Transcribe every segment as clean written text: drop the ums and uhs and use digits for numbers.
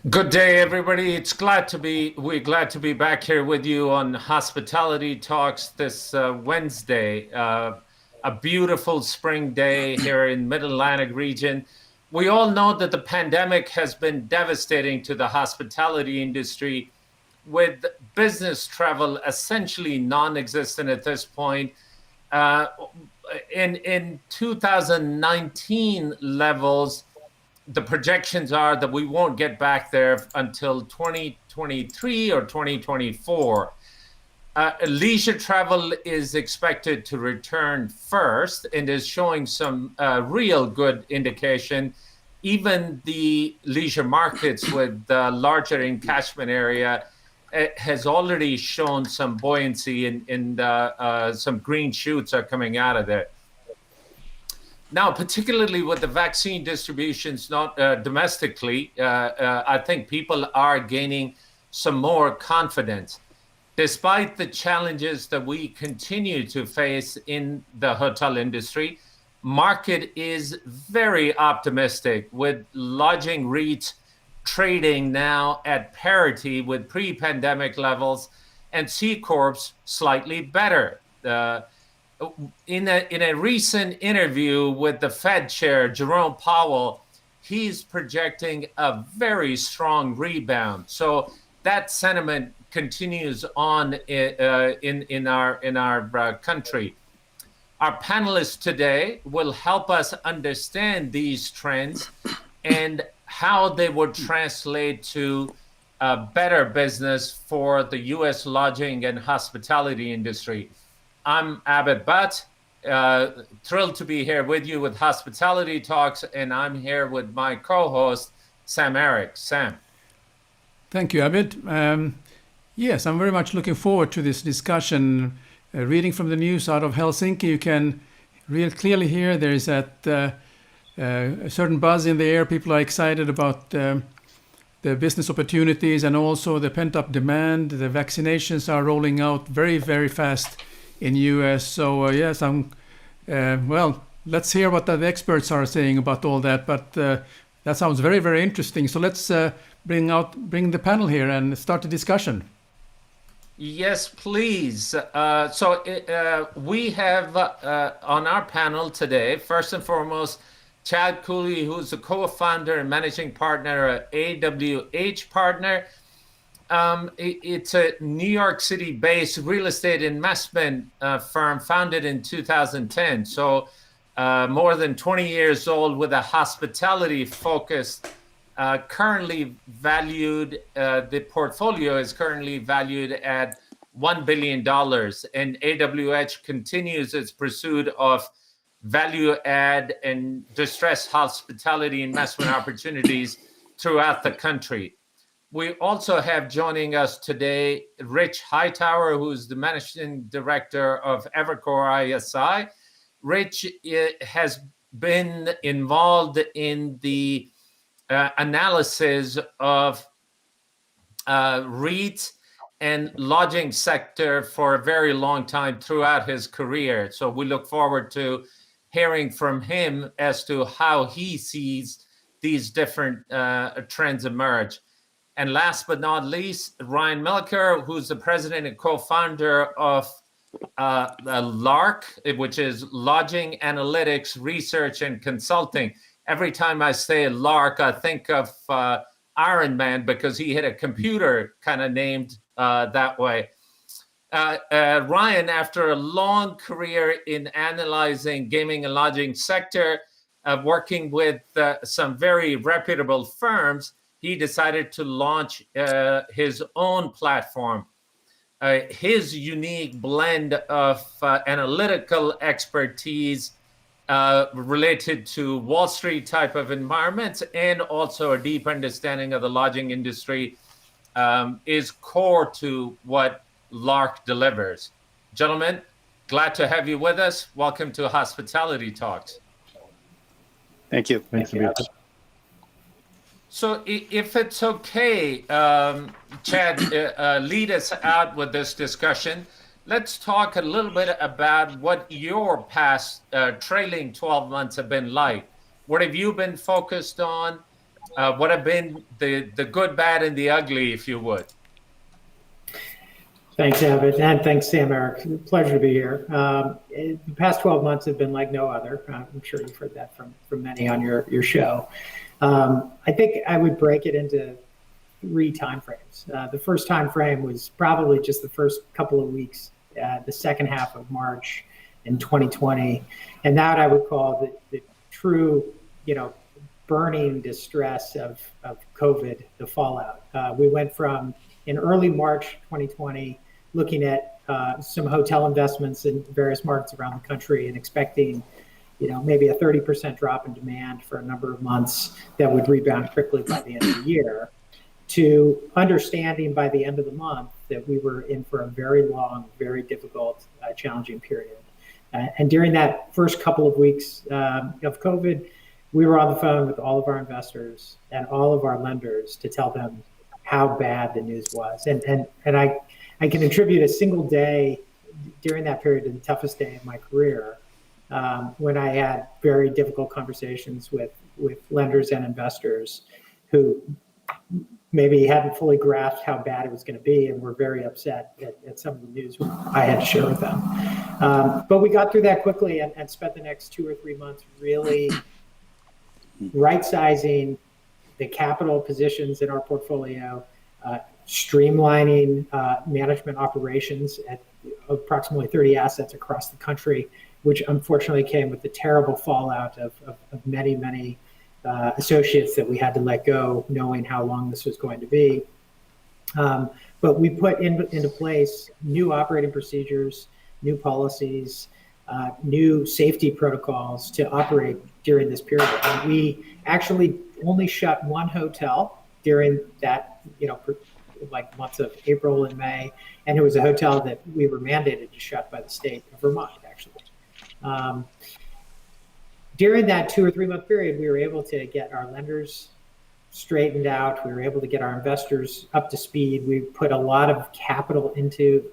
Good day, everybody. We're glad to be back here with you on Hospitality Talks this Wednesday. A beautiful spring day here in Mid-Atlantic region. We all know that the pandemic has been devastating to the hospitality industry, with business travel essentially non-existent at this point. In 2019 levels, the projections are that we won't get back there until 2023 or 2024. Leisure travel is expected to return first and is showing some real good indication. Even the leisure markets with larger in catchment area has already shown some buoyancy and some green shoots are coming out of there. Now, particularly with the vaccine distributions, not domestically, I think people are gaining some more confidence. Despite the challenges that we continue to face in the hotel industry, market is very optimistic, with lodging REITs trading now at parity with pre-pandemic levels and C Corps slightly better. In a recent interview with the Fed chair, Jerome Powell, he's projecting a very strong rebound. So that sentiment continues on in our country. Our panelists today will help us understand these trends and how they would translate to a better business for the U.S. lodging and hospitality industry. I'm Abid, thrilled to be here with you with Hospitality Talks, and I'm here with my co-host, Sam-Erik. Sam. Thank you, Abid. Yes, I'm very much looking forward to this discussion. Reading from the news out of Helsinki, you can real clearly hear there is a certain buzz in the air. People are excited about the business opportunities and also the pent-up demand. The vaccinations are rolling out very, very fast in U.S. So yes, let's hear what the experts are saying about all that. But that sounds very, very interesting. So let's bring the panel here and start the discussion. Yes, please. We have on our panel today, first and foremost, Chad Cooley, who's the co-founder and managing partner at AWH Partners. It's a New York City-based real estate investment firm founded in 2010. So more than 20 years old with a hospitality focus. Currently valued, the portfolio is currently valued at $1 billion. And AWH continues its pursuit of value add and distressed hospitality investment opportunities throughout the country. We also have joining us today Rich Hightower, who's the managing director of Evercore ISA. Rich has been involved in the analysis of REITs and lodging sector for a very long time throughout his career. So we look forward to hearing from him as to how he sees these different trends emerge. And last but not least, Ryan Meliker, who's the president and co-founder of LARC, which is Lodging Analytics Research and Consulting. Every time I say LARC, I think of Iron Man because he had a computer kind of named that way. Ryan, after a long career in analyzing gaming and lodging sector, working with some very reputable firms, he decided to launch his own platform. His unique blend of analytical expertise related to Wall Street type of environments and also a deep understanding of the lodging industry is core to what LARC delivers. Gentlemen, glad to have you with us. Welcome to Hospitality Talks. Thank you. Thanks, Abid. So if it's okay, Chad, lead us out with this discussion. Let's talk a little bit about what your past trailing 12 months have been like. What have you been focused on? What have been the good, bad, and the ugly, if you would? Thanks, Abid, and thanks, Sam-Erik. Pleasure to be here. The past 12 months have been like no other. I'm sure you've heard that from many on your show. I think I would break it into 3 timeframes. The first time frame was probably just the first couple of weeks, the second half of March in 2020, and that I would call the true, burning distress of COVID, the fallout. We went from in early March 2020, looking at some hotel investments in various markets around the country and expecting, maybe a 30% drop in demand for a number of months that would rebound quickly by the end of the year, to understanding by the end of the month that we were in for a very long, very difficult, challenging period. And during that first couple of weeks of COVID, we were on the phone with all of our investors and all of our lenders to tell them how bad the news was. And I can attribute a single day during that period to the toughest day of my career, when I had very difficult conversations with lenders and investors who maybe hadn't fully grasped how bad it was going to be and were very upset at some of the news I had to share with them. But we got through that quickly and spent the next 2 or 3 months really right-sizing the capital positions in our portfolio, streamlining management operations at approximately 30 assets across the country, which unfortunately came with the terrible fallout of many, many associates that we had to let go, knowing how long this was going to be. But we put into place new operating procedures, new policies, new safety protocols to operate during this period. And we actually only shut 1 hotel during that, like months of April and May, and it was a hotel that we were mandated to shut by the state of Vermont, actually. During that 2 or 3 month period, we were able to get our lenders straightened out. We were able to get our investors up to speed. We put a lot of capital into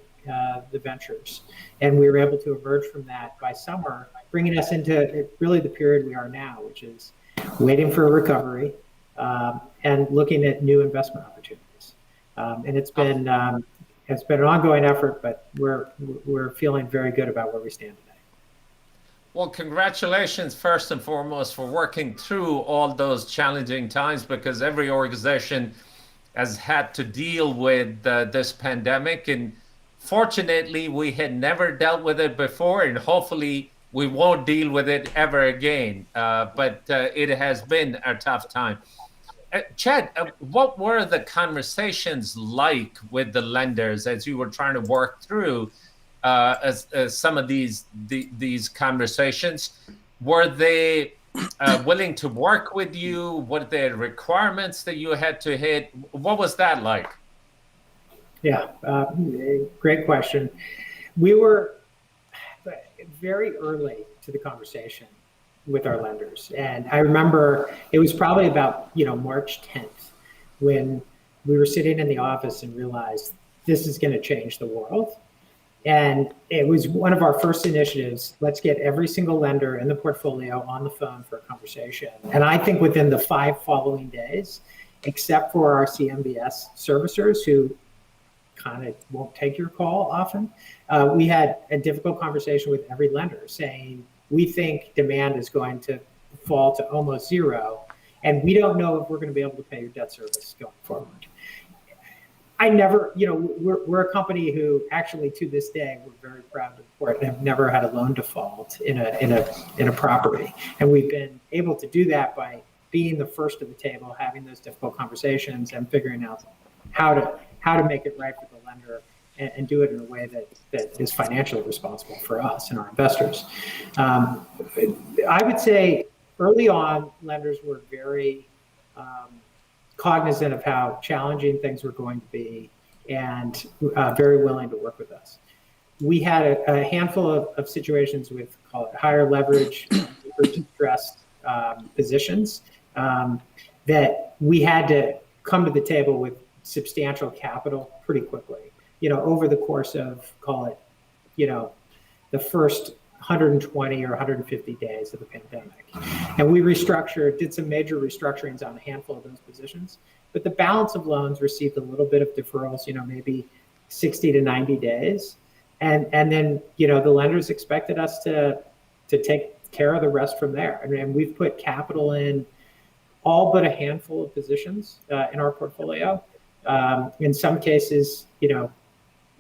the ventures, and we were able to emerge from that by summer, bringing us into really the period we are now, which is waiting for a recovery and looking at new investment opportunities. And it's been an ongoing effort, but we're feeling very good about where we stand today. Well, congratulations first and foremost for working through all those challenging times, because every organization has had to deal with this pandemic, and fortunately we had never dealt with it before, and hopefully we won't deal with it ever again. But it has been a tough time. Chad, what were the conversations like with the lenders as you were trying to work through as some of these conversations? Were they willing to work with you? What are the requirements that you had to hit? What was that like? Yeah, great question. We were very early to the conversation with our lenders. And I remember it was probably about, March 10th when we were sitting in the office and realized this is going to change the world. And it was one of our first initiatives. Let's get every single lender in the portfolio on the phone for a conversation. And I think within the 5 following days, except for our CMBS servicers who kind of won't take your call often, we had a difficult conversation with every lender saying, we think demand is going to fall to almost zero, and we don't know if we're going to be able to pay your debt service going forward. I never, we're a company who actually to this day, we're very proud to report have never had a loan default in a property. And we've been able to do that by being the first at the table, having those difficult conversations and figuring out how to make it right for the lender and do it in a way that is financially responsible for us and our investors. I would say early on, lenders were very cognizant of how challenging things were going to be and very willing to work with us. We had a handful of situations with, call it higher leverage, distressed positions that we had to come to the table with substantial capital pretty quickly. Over the course of, call it, the first 120 or 150 days of the pandemic. And we did some major restructurings on a handful of those positions. But the balance of loans received a little bit of deferrals, maybe 60 to 90 days. And then, the lenders expected us to take care of the rest from there. And we've put capital in all but a handful of positions in our portfolio. In some cases,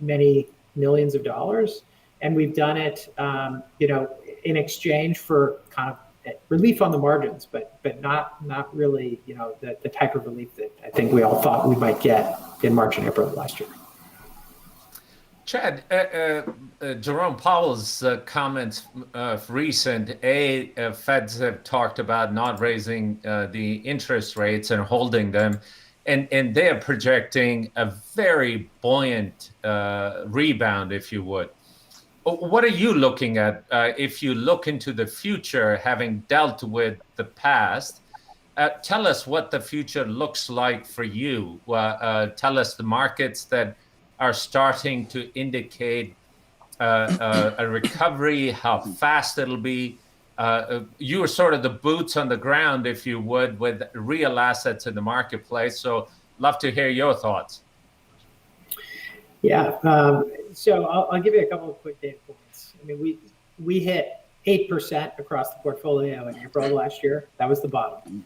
many millions of dollars. And we've done it, in exchange for kind of relief on the margins, but not really, the type of relief that I think we all thought we might get in March and April of last year. Chad, Jerome Powell's comments recent, Feds have talked about not raising the interest rates and holding them, and they are projecting a very buoyant rebound, if you would. What are you looking at if you look into the future, having dealt with the past? Tell us what the future looks like for you. Tell us the markets that are starting to indicate a recovery, how fast it'll be. You are sort of the boots on the ground, if you would, with real assets in the marketplace. So love to hear your thoughts. Yeah, so I'll give you a couple of quick data points. I mean, we hit 8% across the portfolio in April last year. That was the bottom.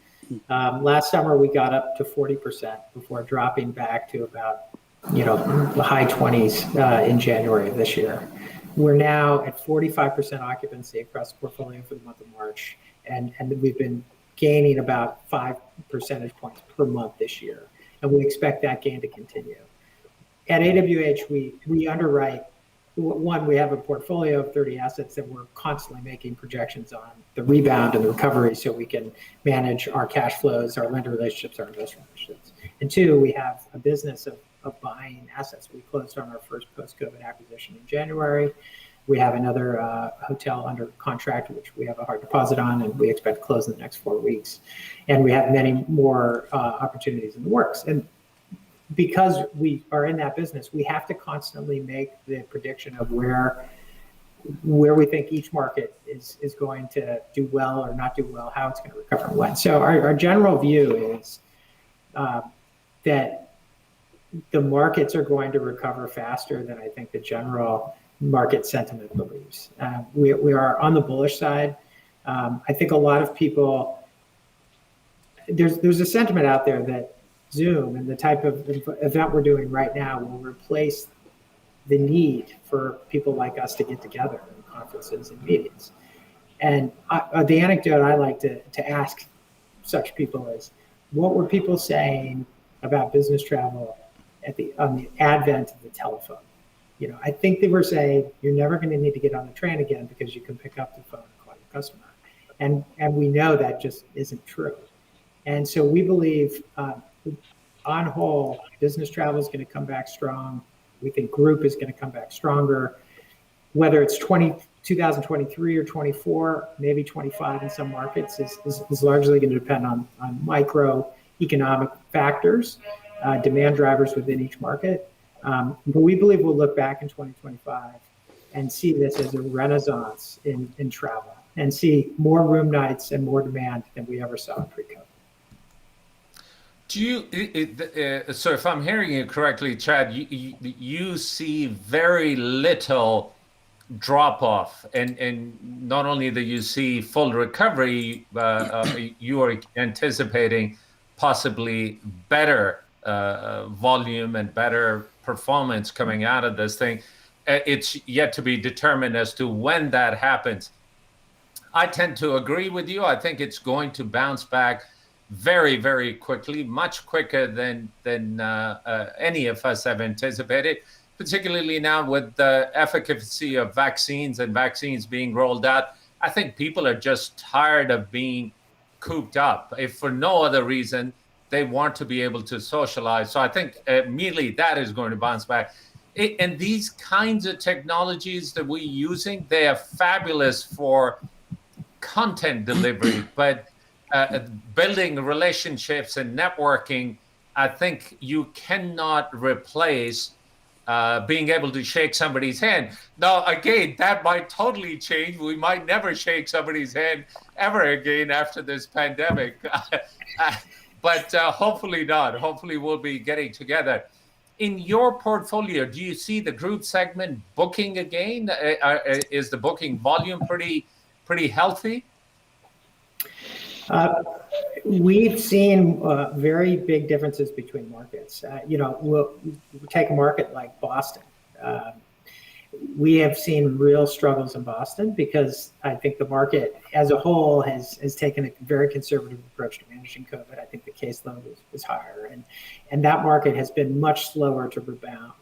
Last summer, we got up to 40% before dropping back to about, the high 20s in January of this year. We're now at 45% occupancy across the portfolio for the month of March, and we've been gaining about 5 percentage points per month this year, and we expect that gain to continue. At AWH, we underwrite, we have a portfolio of 30 assets that we're constantly making projections on the rebound and the recovery so we can manage our cash flows, our lender relationships, our investor relationships. And two, we have a business of buying assets. We closed on our first post-COVID acquisition in January. We have another hotel under contract, which we have a hard deposit on, and we expect to close in the next 4 weeks. And we have many more opportunities in the works. And because we are in that business, we have to constantly make the prediction of where we think each market is going to do well or not do well, how it's going to recover and when. So our general view is that the markets are going to recover faster than I think the general market sentiment believes. We are on the bullish side. I think a lot of people, there's a sentiment out there that Zoom and the type of event we're doing right now will replace the need for people like us to get together in conferences and meetings. And the anecdote I like to ask such people is, what were people saying about business travel on the advent of the telephone? I think they were saying, you're never going to need to get on the train again because you can pick up the phone and call your customer. And we know that just isn't true. And so we believe on whole, business travel is going to come back strong. We think group is going to come back stronger. Whether it's 2023 or 24, maybe 25 in some markets is largely going to depend on microeconomic factors, demand drivers within each market. But we believe we'll look back in 2025 and see this as a renaissance in travel and see more room nights and more demand than we ever saw in pre-COVID. So if I'm hearing you correctly, Chad, you see very little drop off, and not only that you see full recovery, you are anticipating possibly better volume and better performance coming out of this thing. It's yet to be determined as to when that happens. I tend to agree with you. I think it's going to bounce back very, very quickly, much quicker than any of us have anticipated, particularly now with the efficacy of vaccines and vaccines being rolled out. I think people are just tired of being cooped up. If for no other reason, they want to be able to socialize. So I think immediately that is going to bounce back. And these kinds of technologies that we're using, they are fabulous for content delivery, but building relationships and networking, I think you cannot replace being able to shake somebody's hand. Now, again, that might totally change. We might never shake somebody's hand ever again after this pandemic. But hopefully not. Hopefully we'll be getting together. In your portfolio, do you see the group segment booking again? Is the booking volume pretty healthy? We've seen very big differences between markets. We'll take a market like Boston. We have seen real struggles in Boston because I think the market as a whole has taken a very conservative approach to managing COVID. I think the caseload was higher, and that market has been much slower to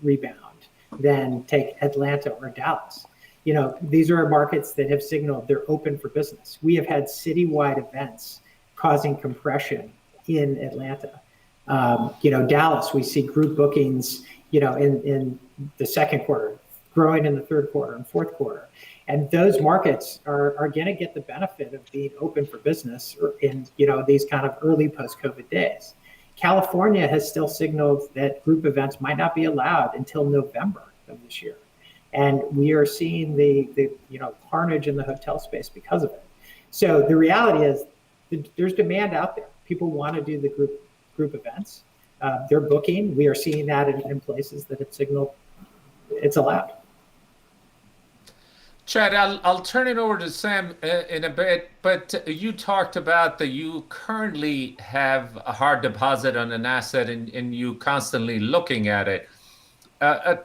rebound than take Atlanta or Dallas. These are markets that have signaled they're open for business. We have had citywide events causing compression in Atlanta. Dallas, we see group bookings, in the second quarter, growing in the third quarter and fourth quarter. And those markets are going to get the benefit of being open for business in, these kind of early post-COVID days. California has still signaled that group events might not be allowed until November of this year. And we are seeing the carnage in the hotel space because of it. So the reality is there's demand out there. People want to do the group events. They're booking. We are seeing that in places that have signaled it's allowed. Chad, I'll turn it over to Sam in a bit, but you talked about that you currently have a hard deposit on an asset and you constantly looking at it.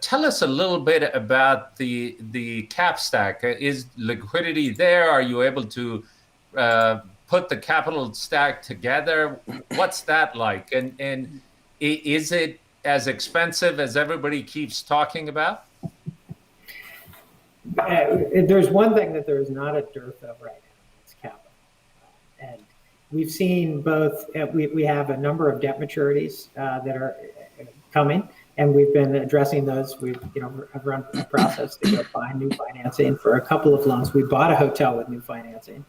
Tell us a little bit about the cap stack. Is liquidity there? Are you able to put the capital stack together? What's that like? And is it as expensive as everybody keeps talking about? There's one thing that there is not a dearth of right now. It's capital. And we've seen both, we have a number of debt maturities that are coming, and we've been addressing those. I've run a process to go find new financing for a couple of loans. We bought a hotel with new financing.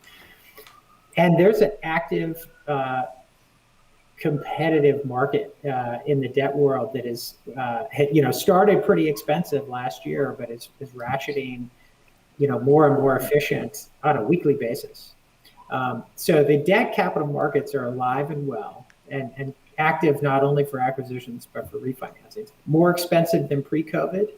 And there's an active competitive market in the debt world that is, started pretty expensive last year, but is ratcheting, more and more efficient on a weekly basis. So the debt capital markets are alive and well and active not only for acquisitions, but for refinancings. More expensive than pre-COVID.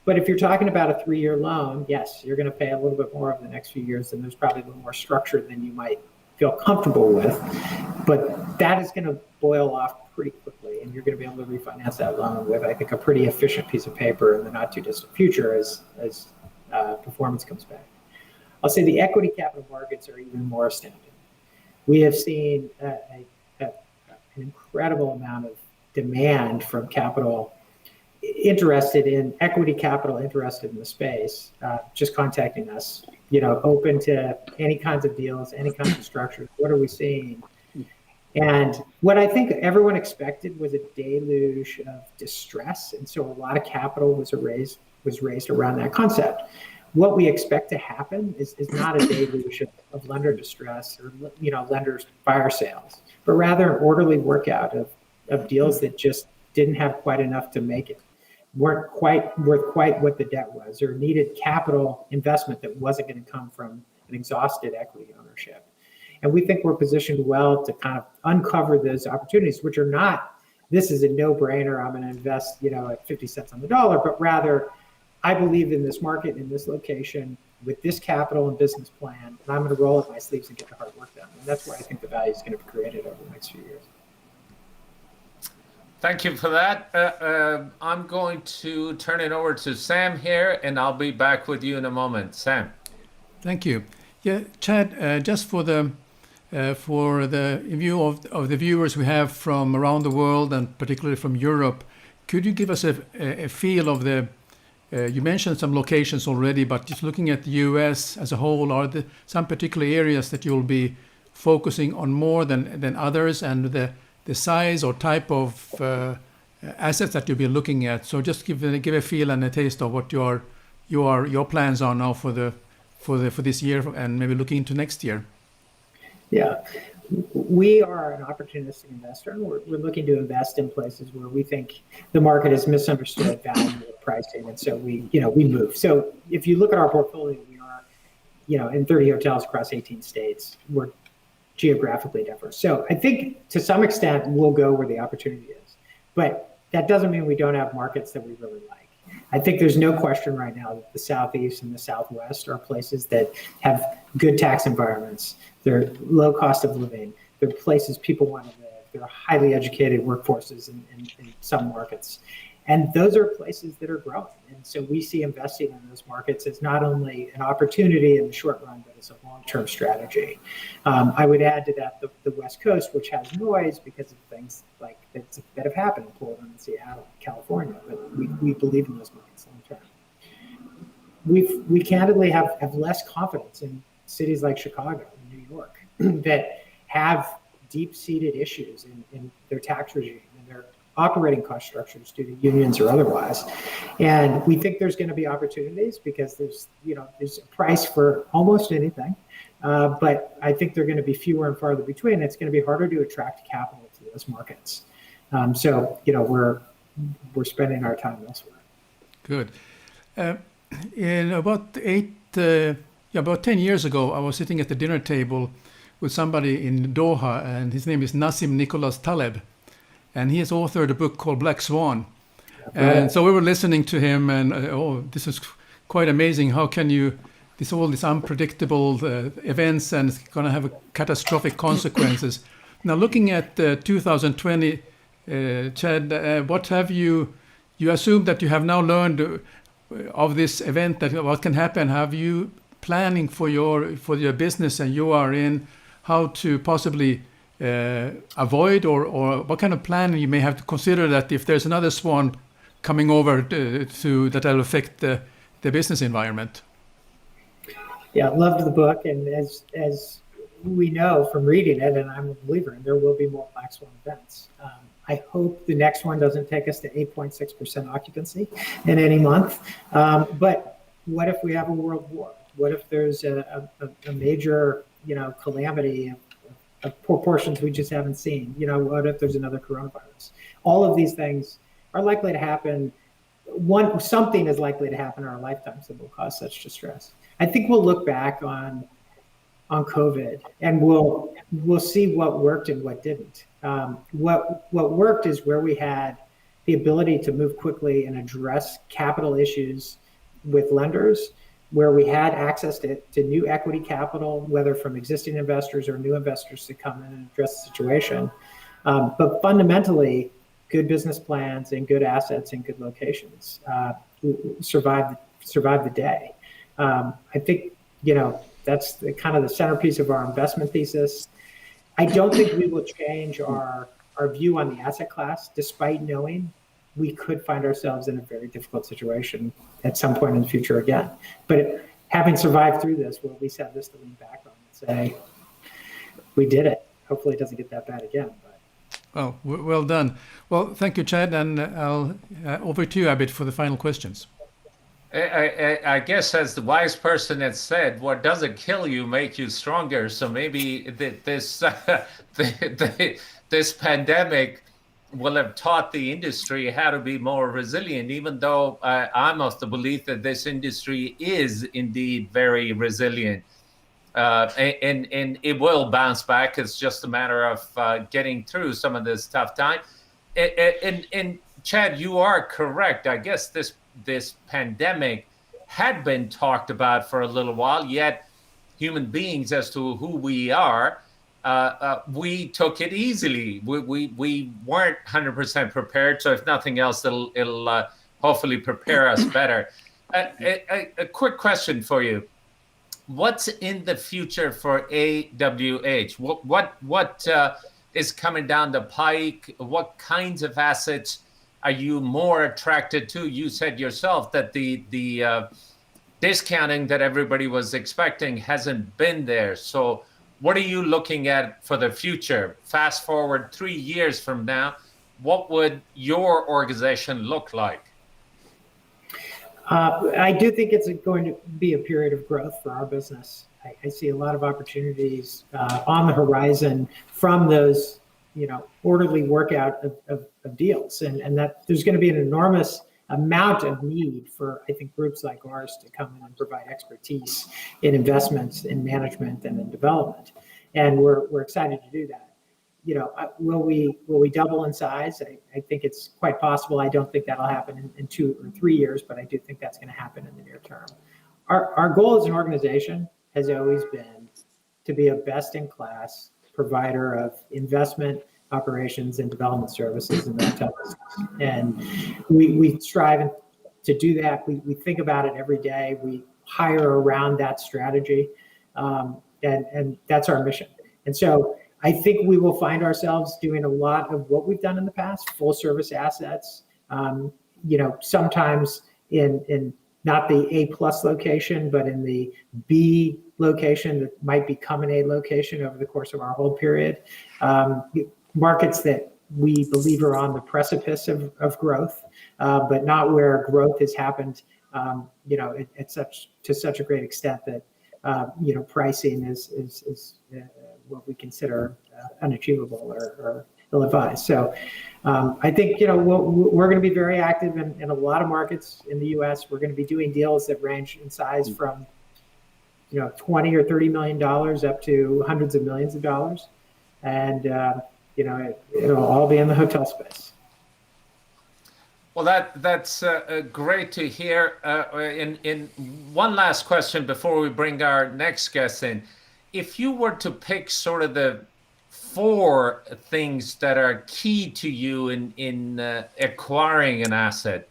But if you're talking about a 3-year loan, yes, you're going to pay a little bit more over the next few years, and there's probably a little more structure than you might feel comfortable with. But that is going to boil off pretty quickly, and you're going to be able to refinance that loan with, I think, a pretty efficient piece of paper in the not too distant future as performance comes back. I'll say the equity capital markets are even more astounding. We have seen an incredible amount of demand from capital interested in equity capital, interested in the space, just contacting us, open to any kinds of deals, any kinds of structures. What are we seeing? And what I think everyone expected was a deluge of distress. And so a lot of capital was raised around that concept. What we expect to happen is not a deluge of lender distress or, lenders fire sales, but rather an orderly workout of deals that just didn't have quite enough to make it, weren't quite worth what the debt was, or needed capital investment that wasn't going to come from an exhausted equity ownership. And we think we're positioned well to kind of uncover those opportunities, which are not, this is a no-brainer, I'm going to invest, at 50 cents on the dollar, but rather, I believe in this market, in this location, with this capital and business plan, and I'm going to roll up my sleeves and get the hard work done. And that's where I think the value is going to be created over the next few years. Thank you for that. I'm going to turn it over to Sam here, and I'll be back with you in a moment. Sam. Thank you. Yeah, Chad, just for the view of the viewers we have from around the world and particularly from Europe, could you give us a feel of the, you mentioned some locations already, but just looking at the US as a whole, are there some particular areas that you'll be focusing on more than others, and the size or type of assets that you'll be looking at? So just give a feel and a taste of what your plans are now for this year and maybe looking into next year. Yeah, we are an opportunistic investor, and we're looking to invest in places where we think the market has misunderstood value or pricing, and so we move. So if you look at our portfolio, we are, in 30 hotels across 18 states. We're geographically diverse. So I think to some extent we'll go where the opportunity is, but that doesn't mean we don't have markets that we really like. I think there's no question right now that the Southeast and the Southwest are places that have good tax environments. They're low cost of living. They're places people want to live. They're highly educated workforces in some markets. And those are places that are growing. And so we see investing in those markets as not only an opportunity in the short run, but as a long-term strategy. I would add to that the West Coast, which has noise because of things like that have happened in Portland and Seattle, California, but we believe in those markets long-term. We candidly have less confidence in cities like Chicago and New York that have deep-seated issues in their tax regime and their operating cost structures due to unions or otherwise. And we think there's going to be opportunities because there's a price for almost anything. But I think they're going to be fewer and farther between. It's going to be harder to attract capital to those markets. So we're spending our time elsewhere. Good. In about 10 years ago, I was sitting at the dinner table with somebody in Doha, and his name is Nassim Nicholas Taleb. And he has authored a book called Black Swan. And so we were listening to him, and this is quite amazing. How can you, all these unpredictable events, and it's going to have catastrophic consequences. Now, looking at 2020, Chad, what have you assume that you have now learned of this event, that what can happen? Have you planning for your business and you are in, how to possibly avoid, or what kind of plan you may have to consider that if there's another swan coming over that'll affect the business environment? Yeah, I loved the book, and as we know from reading it, and I'm a believer in, there will be more black swan events. I hope the next one doesn't take us to 8.6% occupancy in any month. But what if we have a world war? What if there's a major calamity of proportions we just haven't seen? What if there's another coronavirus? All of these things are likely to happen. Something is likely to happen in our lifetimes that will cause such distress. I think we'll look back on COVID and we'll see what worked and what didn't. What worked is where we had the ability to move quickly and address capital issues with lenders, where we had access to new equity capital, whether from existing investors or new investors to come in and address the situation. But fundamentally, good business plans and good assets and good locations survive the day. I think that's kind of the centerpiece of our investment thesis. I don't think we will change our view on the asset class, despite knowing we could find ourselves in a very difficult situation at some point in the future again. But having survived through this, we'll at least have this to lean back on and say, we did it. Hopefully it doesn't get that bad again. Oh, well done. Well, thank you, Chad, and I'll over to you, Abid, for the final questions. I guess, as the wise person had said, what doesn't kill you make you stronger. So maybe this pandemic will have taught the industry how to be more resilient, even though I'm of the belief that this industry is indeed very resilient. And it will bounce back. It's just a matter of getting through some of this tough time. And Chad, you are correct. I guess this pandemic had been talked about for a little while, yet human beings, as to who we are, we took it easily. We weren't 100% prepared. So if nothing else, it'll hopefully prepare us better. A quick question for you. What's in the future for AWH? What is coming down the pike? What kinds of assets are you more attracted to? You said yourself that the discounting that everybody was expecting hasn't been there. So what are you looking at for the future? Fast forward 3 years from now, what would your organization look like? I do think it's going to be a period of growth for our business. I see a lot of opportunities on the horizon from those, orderly workout of deals, and that there's going to be an enormous amount of need for, I think, groups like ours to come in and provide expertise in investments, in management, and in development, and we're excited to do that. Will we double in size? I think it's quite possible. I don't think that'll happen in 2 or 3 years, but I do think that's going to happen in the near term. Our goal as an organization has always been to be a best-in-class provider of investment, operations, and development services in the hotel business. And we strive to do that. We think about it every day. We hire around that strategy, and that's our mission. And so I think we will find ourselves doing a lot of what we've done in the past, full service assets, sometimes in not the A+ location, but in the B location that might become an A location over the course of our hold period. Markets that we believe are on the precipice of growth, but not where growth has happened, to such a great extent that pricing is what we consider unachievable or ill-advised. So I think we're going to be very active in a lot of markets in the U.S. We're going to be doing deals that range in size from $20 or $30 million up to hundreds of millions of dollars, and it'll all be in the hotel space. Well, that's great to hear. In one last question before we bring our next guest in, if you were to pick sort of the 4 things that are key to you in acquiring an asset,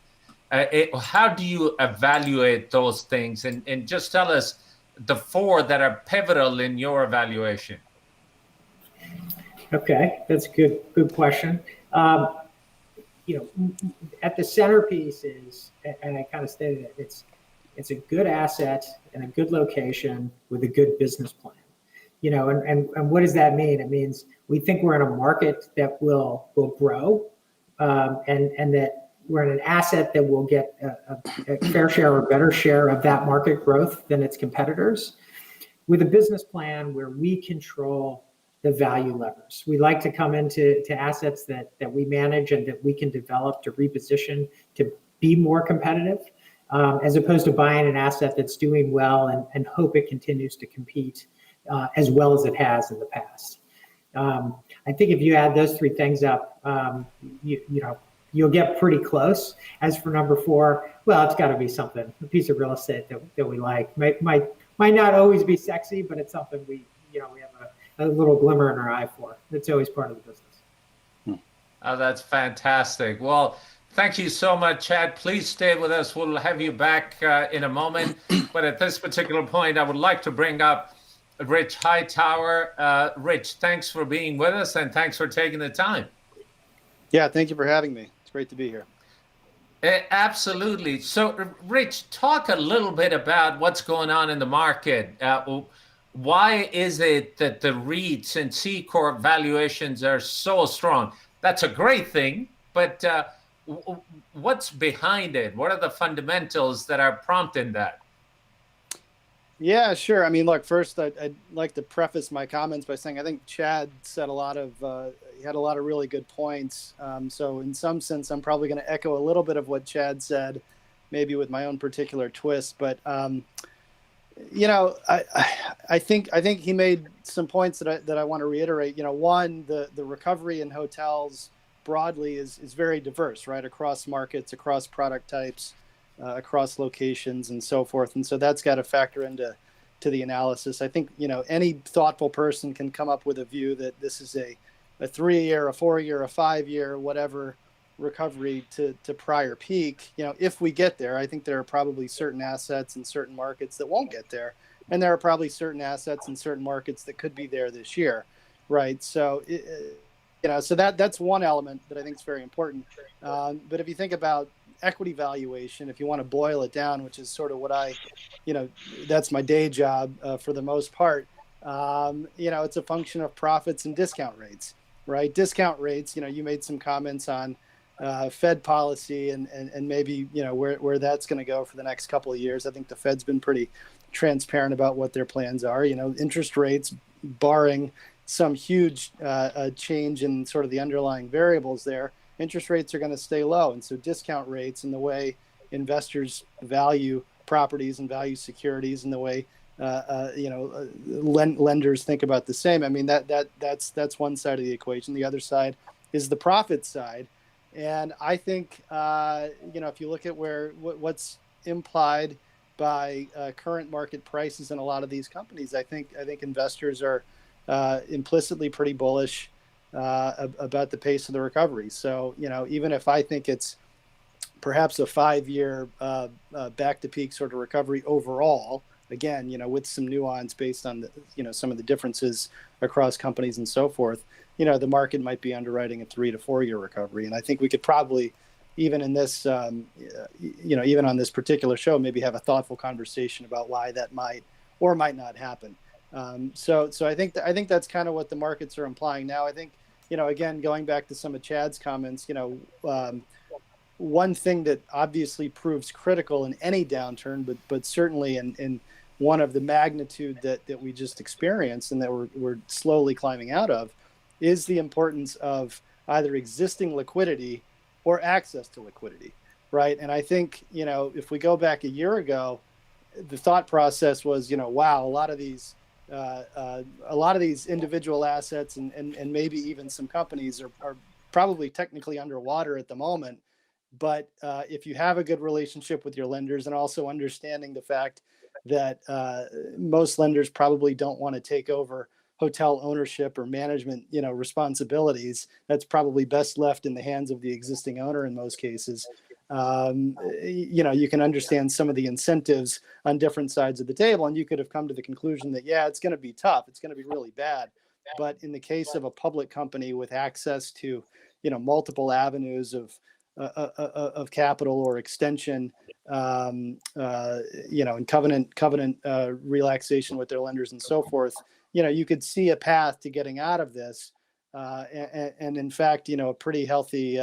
how do you evaluate those things? And just tell us the 4 that are pivotal in your evaluation. Okay, that's a good question. At the centerpiece is, and I kind of stated it, it's a good asset in a good location with a good business plan. And what does that mean? It means we think we're in a market that will grow, and that we're in an asset that will get a fair share or better share of that market growth than its competitors, with a business plan where we control the value levers. We like to come into assets that we manage and that we can develop to reposition to be more competitive, as opposed to buying an asset that's doing well and hope it continues to compete as well as it has in the past. I think if you add those 3 things up, you'll get pretty close. As for number 4, well, it's got to be something, a piece of real estate that we like. Might not always be sexy, but it's something we have a little glimmer in our eye for. It's always part of the business. Oh, that's fantastic. Well, thank you so much, Chad. Please stay with us. We'll have you back in a moment. But at this particular point, I would like to bring up Rich Hightower. Rich, thanks for being with us, and thanks for taking the time. Yeah, thank you for having me. It's great to be here. Absolutely. So, Rich, talk a little bit about what's going on in the market. Why is it that the REITs and C Corp valuations are so strong? That's a great thing, but what's behind it? What are the fundamentals that are prompting that? Yeah, sure. I mean, look, first, I'd like to preface my comments by saying I think Chad said he had a lot of really good points. So in some sense, I'm probably going to echo a little bit of what Chad said, maybe with my own particular twist. But I think he made some points that I want to reiterate. One, the recovery in hotels broadly is very diverse, right? Across markets, across product types, across locations, and so forth. And so that's got to factor into the analysis. I think any thoughtful person can come up with a view that this is a 3-year, a 4-year, a 5-year, whatever recovery to prior peak. If we get there, I think there are probably certain assets in certain markets that won't get there, and there are probably certain assets in certain markets that could be there this year, right? So so that's one element that I think is very important. But if you think about equity valuation, if you want to boil it down, which is sort of what that's my day job for the most part, it's a function of profits and discount rates, right? Discount rates, you made some comments on Fed policy and maybe, where that's going to go for the next couple of years. I think the Fed's been pretty transparent about what their plans are. Interest rates, barring some huge change in sort of the underlying variables there, interest rates are going to stay low. And so discount rates and the way investors value properties and value securities and the way lenders think about the same. I mean, that's one side of the equation. The other side is the profit side. And I think, if you look at what's implied by current market prices in a lot of these companies, I think investors are implicitly pretty bullish about the pace of the recovery. So, even if I think it's perhaps a 5-year back to peak sort of recovery overall, again, with some nuance based on some of the differences across companies and so forth, the market might be underwriting a 3 to 4 year recovery. And I think we could probably, even in this, even on this particular show, maybe have a thoughtful conversation about why that might or might not happen. So I think that's kind of what the markets are implying now. I think, again, going back to some of Chad's comments, one thing that obviously proves critical in any downturn, but certainly in one of the magnitude that we just experienced and that we're slowly climbing out of, is the importance of either existing liquidity or access to liquidity, right? And I think, if we go back a year ago, the thought process was, wow, a lot of these individual assets and maybe even some companies are probably technically underwater at the moment. But if you have a good relationship with your lenders and also understanding the fact that most lenders probably don't want to take over hotel ownership or management, responsibilities, that's probably best left in the hands of the existing owner in most cases. You can understand some of the incentives on different sides of the table, and you could have come to the conclusion that, yeah, it's going to be tough. It's going to be really bad. But in the case of a public company with access to, multiple avenues of capital or extension, and covenant relaxation with their lenders and so forth, you could see a path to getting out of this, and in fact, a pretty healthy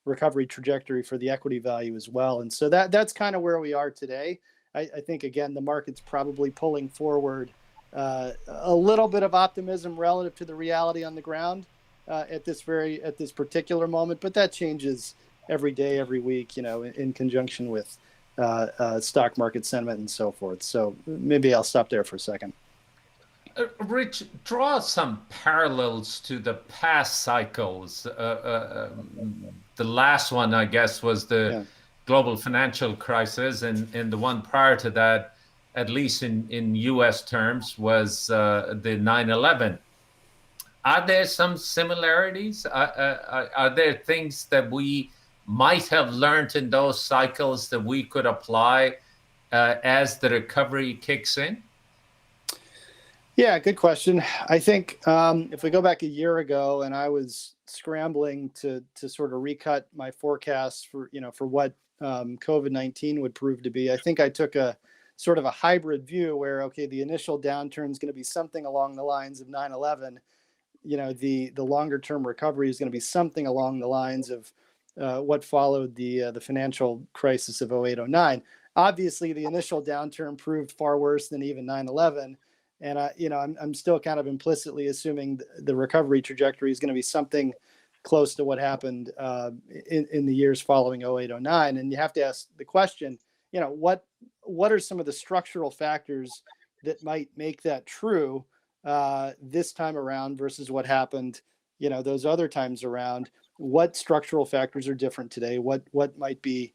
recovery trajectory for the equity value as well. And so that's kind of where we are today. I think, again, the market's probably pulling forward a little bit of optimism relative to the reality on the ground at this particular moment, but that changes every day, every week, in conjunction with stock market sentiment and so forth. So maybe I'll stop there for a second. Rich, draw some parallels to the past cycles. The last one, I guess, was the global financial crisis, and the one prior to that, at least in U.S. terms, was the 9/11. Are there some similarities? Are there things that we might have learned in those cycles that we could apply as the recovery kicks in? Yeah, good question. I think if we go back a year ago and I was scrambling to sort of recut my forecasts for what COVID-19 would prove to be, I think I took a sort of a hybrid view where, okay, the initial downturn is going to be something along the lines of 9/11. The longer term recovery is going to be something along the lines of what followed the financial crisis of 08-09. Obviously, the initial downturn proved far worse than even 9/11. And I'm still kind of implicitly assuming the recovery trajectory is going to be something close to what happened in the years following 08-09. And you have to ask the question, what are some of the structural factors that might make that true this time around versus what happened, those other times around? What structural factors are different today? What might be,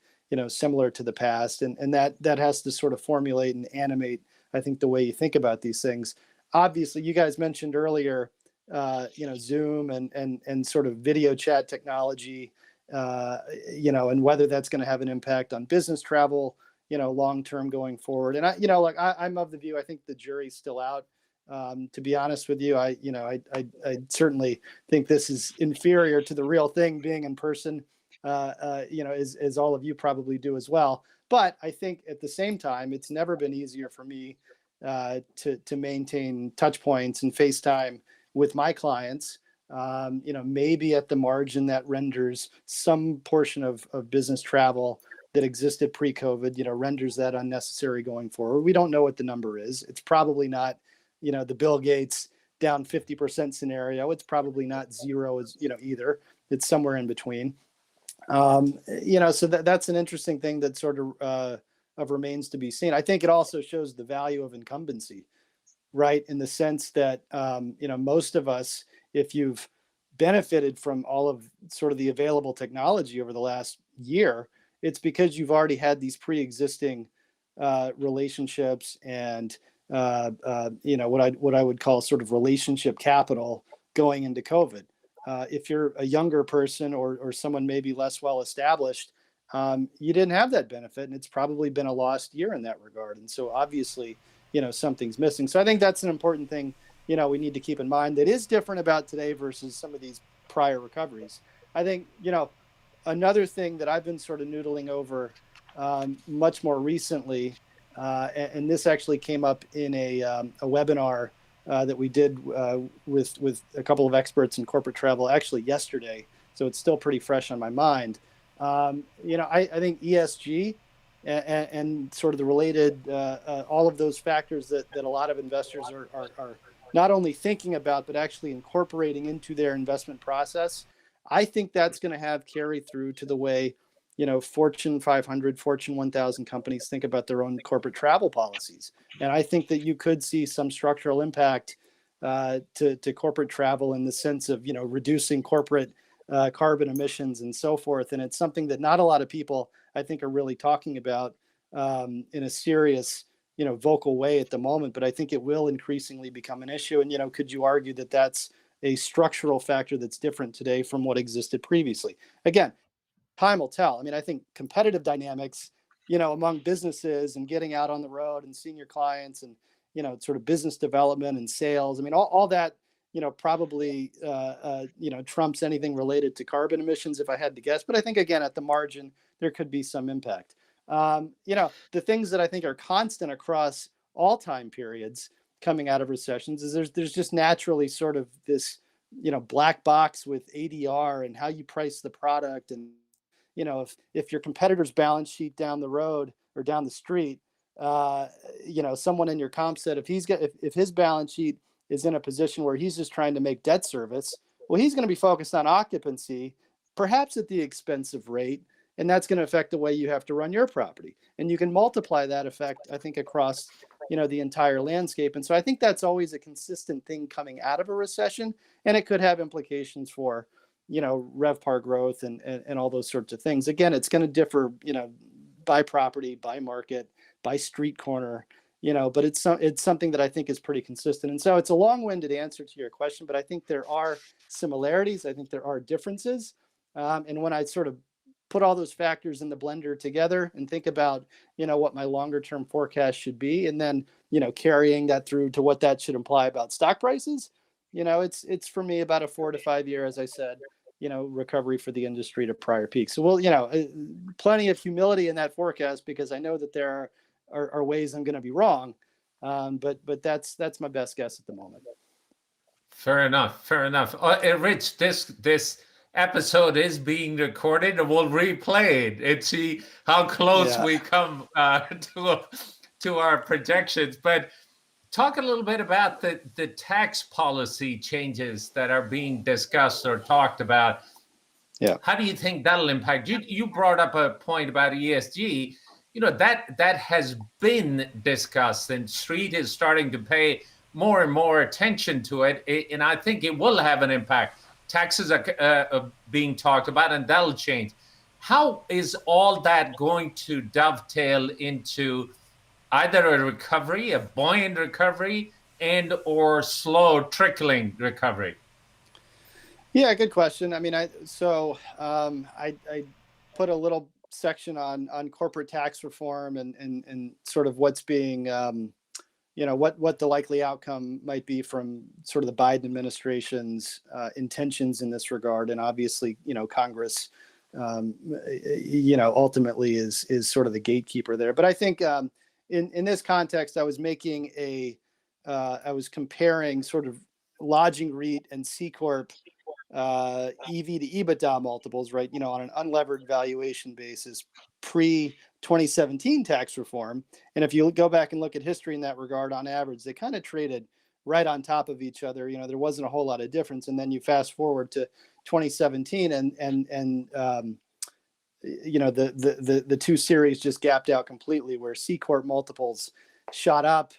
similar to the past? And that has to sort of formulate and animate, I think, the way you think about these things. Obviously, you guys mentioned earlier, Zoom and sort of video chat technology, and whether that's going to have an impact on business travel, long term going forward. And I'm of the view, I think the jury's still out. To be honest with you, I certainly think this is inferior to the real thing, being in person, as all of you probably do as well. But I think at the same time, it's never been easier for me to maintain touch points and FaceTime with my clients. Maybe at the margin that renders some portion of business travel that existed pre-COVID, renders that unnecessary going forward. We don't know what the number is. It's probably not, the Bill Gates down 50% scenario. It's probably not zero, either. It's somewhere in between. So that's an interesting thing that sort of remains to be seen. I think it also shows the value of incumbency, right? In the sense that, most of us, if you've benefited from all of sort of the available technology over the last year, it's because you've already had these pre-existing relationships and what I would call sort of relationship capital going into COVID. If you're a younger person or someone maybe less well established, you didn't have that benefit, and it's probably been a lost year in that regard. And so obviously, something's missing. So I think that's an important thing, we need to keep in mind that is different about today versus some of these prior recoveries. I think, another thing that I've been sort of noodling over much more recently, and this actually came up in a webinar that we did with a couple of experts in corporate travel actually yesterday. So it's still pretty fresh on my mind. I think ESG and sort of the related, all of those factors that a lot of investors are not only thinking about, but actually incorporating into their investment process. I think that's going to have carry through to the way, Fortune 500, Fortune 1000 companies think about their own corporate travel policies. And I think that you could see some structural impact to corporate travel in the sense of, reducing corporate carbon emissions and so forth. And it's something that not a lot of people, I think, are really talking about in a serious, vocal way at the moment. But I think it will increasingly become an issue. And, could you argue that that's a structural factor that's different today from what existed previously? Again, time will tell. I mean, I think competitive dynamics, among businesses and getting out on the road and seeing your clients and, sort of business development and sales. I mean, all that, probably, trumps anything related to carbon emissions, if I had to guess. But I think, again, at the margin, there could be some impact. The things that I think are constant across all time periods coming out of recessions is there's just naturally sort of this, black box with ADR and how you price the product. And, if your competitor's balance sheet down the road or down the street, someone in your comp set, if his balance sheet is in a position where he's just trying to make debt service, well, he's going to be focused on occupancy, perhaps at the expense of rate. And that's going to affect the way you have to run your property. And you can multiply that effect, I think, across, the entire landscape. And so I think that's always a consistent thing coming out of a recession. And it could have implications for, RevPAR growth and all those sorts of things. Again, it's going to differ, by property, by market, by street corner, but it's something that I think is pretty consistent. And so it's a long-winded answer to your question, but I think there are similarities. I think there are differences. And when I sort of put all those factors in the blender together and think about, what my longer term forecast should be, and then, carrying that through to what that should imply about stock prices, it's for me about a 4 to 5 year, as I said, recovery for the industry to prior peaks. So we'll, plenty of humility in that forecast, because I know that there are ways I'm going to be wrong. But that's my best guess at the moment. Fair enough. Rich, this episode is being recorded, and we'll replay it and see how close we come to our projections. But talk a little bit about the tax policy changes that are being discussed or talked about. Yeah. How do you think that'll impact? You brought up a point about ESG. That has been discussed, and Street is starting to pay more and more attention to it. And I think it will have an impact. Taxes are being talked about, and that'll change. How is all that going to dovetail into either a recovery, a buoyant recovery, and or slow trickling recovery? Yeah, good question. I mean, I put a little section on corporate tax reform and sort of what's being, what the likely outcome might be from sort of the Biden administration's intentions in this regard. And obviously, Congress, ultimately is sort of the gatekeeper there. But I think in this context, I was comparing sort of lodging REIT and C Corp EV to EBITDA multiples, right? On an unlevered valuation basis pre-2017 tax reform. And if you go back and look at history in that regard, on average, they kind of traded right on top of each other. There wasn't a whole lot of difference. And then you fast forward to 2017, and the two series just gapped out completely, where C corp multiples shot up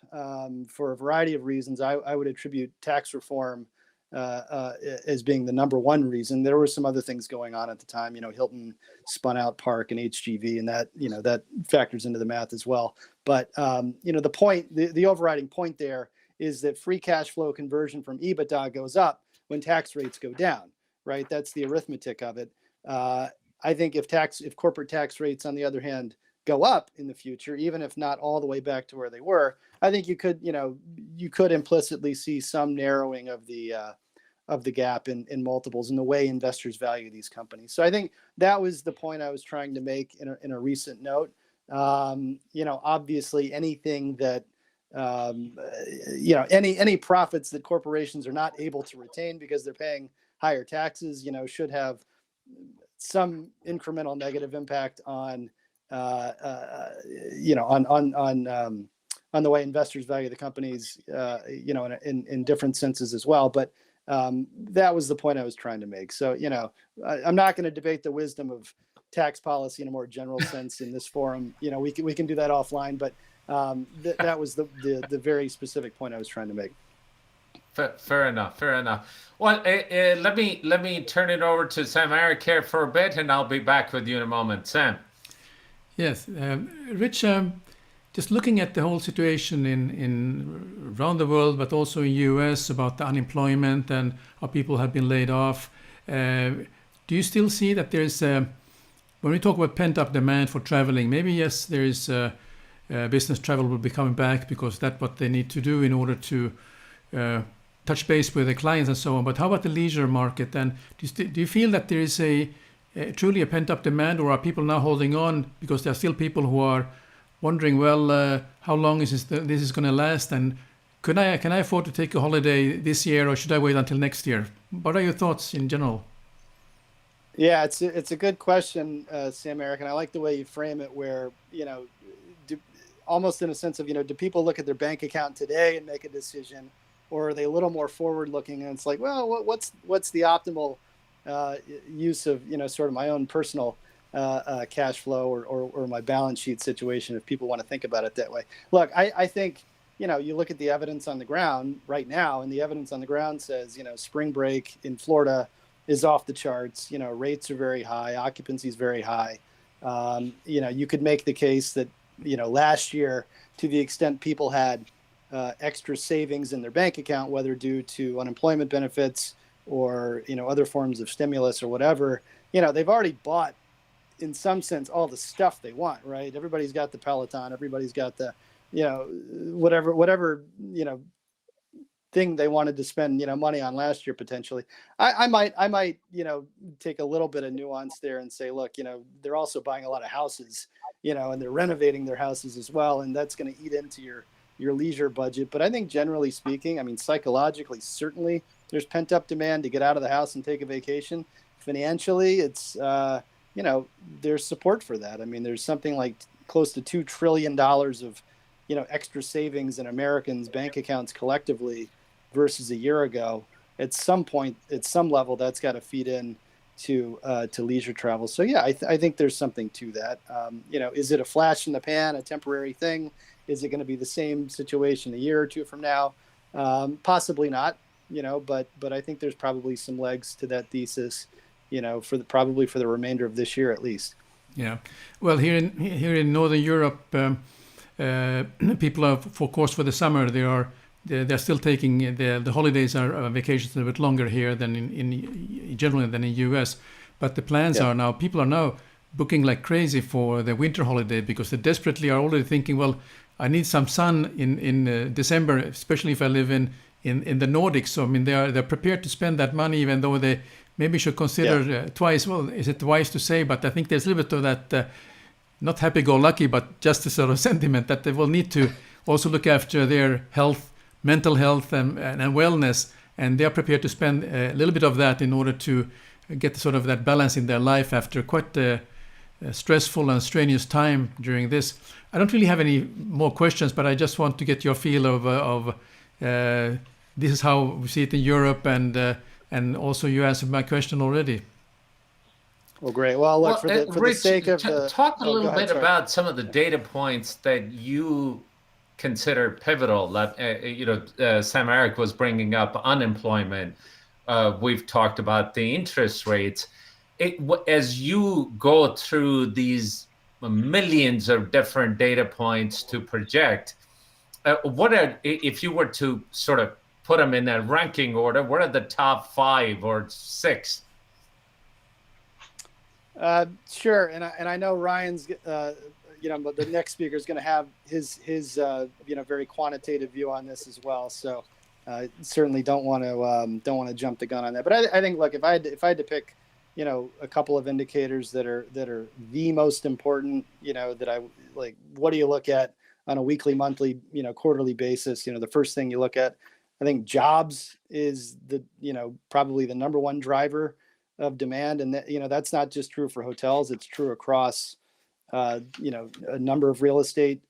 for a variety of reasons. I would attribute tax reform as being the number one reason. There were some other things going on at the time. Hilton spun out Park and HGV, and that factors into the math as well. But the point, the overriding point there is that free cash flow conversion from EBITDA goes up when tax rates go down, right? That's the arithmetic of it. I think if corporate tax rates, on the other hand, go up in the future, even if not all the way back to where they were, I think you could implicitly see some narrowing of the gap in multiples and the way investors value these companies. So I think that was the point I was trying to make in a recent note. Obviously anything that any profits that corporations are not able to retain because they're paying higher taxes, should have some incremental negative impact on the way investors value the companies, in different senses as well. But that was the point I was trying to make. So, I'm not going to debate the wisdom of tax policy in a more general sense in this forum. We can do that offline, but that was the very specific point I was trying to make. Fair enough. Well, let me turn it over to Sam-Erik here for a bit, and I'll be back with you in a moment. Sam. Yes, Rich. Just looking at the whole situation in around the world, but also in U.S. about the unemployment and how people have been laid off. Do you still see that there's when we talk about pent-up demand for traveling? Maybe yes, there is business travel will be coming back because that's what they need to do in order to touch base with the clients and so on. But how about the leisure market? And do you feel that there is truly a pent-up demand, or are people now holding on because there are still people who are wondering, well, how long is this is going to last, and can I afford to take a holiday this year, or should I wait until next year? What are your thoughts in general? Yeah, it's a good question, Sam-Erik, and I like the way you frame it, where almost in a sense of do people look at their bank account today and make a decision, or are they a little more forward-looking and it's like, well, what's the optimal use of sort of my own personal cash flow or my balance sheet situation, if people want to think about it that way. Look, I think you look at the evidence on the ground right now, and the evidence on the ground says spring break in Florida is off the charts. Rates are very high, occupancy is very high. You could make the case that last year, to the extent people had extra savings in their bank account, whether due to unemployment benefits or other forms of stimulus or whatever, they've already bought, in some sense, all the stuff they want, right? Everybody's got the Peloton, everybody's got the whatever thing they wanted to spend money on last year potentially. I might take a little bit of nuance there and say, look, they're also buying a lot of houses, and they're renovating their houses as well, and that's going to eat into your leisure budget. But I think generally speaking, I mean, psychologically, certainly there's pent up demand to get out of the house and take a vacation. Financially, it's there's support for that. I mean, there's something like close to $2 trillion of extra savings in Americans' bank accounts collectively versus a year ago. At some point, at some level, that's got to feed in to leisure travel. So yeah, I think there's something to that. Is it a flash in the pan, a temporary thing? Is it going to be the same situation a year or two from now? Possibly not. But I think there's probably some legs to that thesis. Probably for the remainder of this year at least. Yeah. Well, here in Northern Europe, people are, of course, for the summer they're still taking the holidays are vacations a bit longer here than in generally than in US. But the plans are now, people are now booking like crazy for the winter holiday because they desperately are already thinking, well, I need some sun in December, especially if I live in the Nordics. So I mean, they're prepared to spend that money, even though they maybe should consider twice. Well, is it wise to say? But I think there's a little bit of that, not happy-go-lucky, but just a sort of sentiment that they will need to also look after their health, mental health, and wellness, and they are prepared to spend a little bit of that in order to get sort of that balance in their life after quite a stressful and strenuous time during this. I don't really have any more questions, but I just want to get your feel of this is how we see it in Europe, and also you answered my question already. Well, great. Well, look, for Rich, the sake of talk a little bit sorry. about some of the data points that you consider pivotal. Sam-Erik was bringing up unemployment. We've talked about the interest rates. As you go through these millions of different data points to project, if you were to sort of put them in a ranking order, what are the top 5 or 6? Sure, and I know Ryan's, but the next speaker is going to have his very quantitative view on this as well. So certainly don't want to jump the gun on that. But I think, look, if I had to pick, a couple of indicators that are the most important, that I like, what do you look at on a weekly, monthly, quarterly basis? The first thing you look at, I think jobs is probably the number one driver of demand, and that's not just true for hotels; it's true across a number of real estate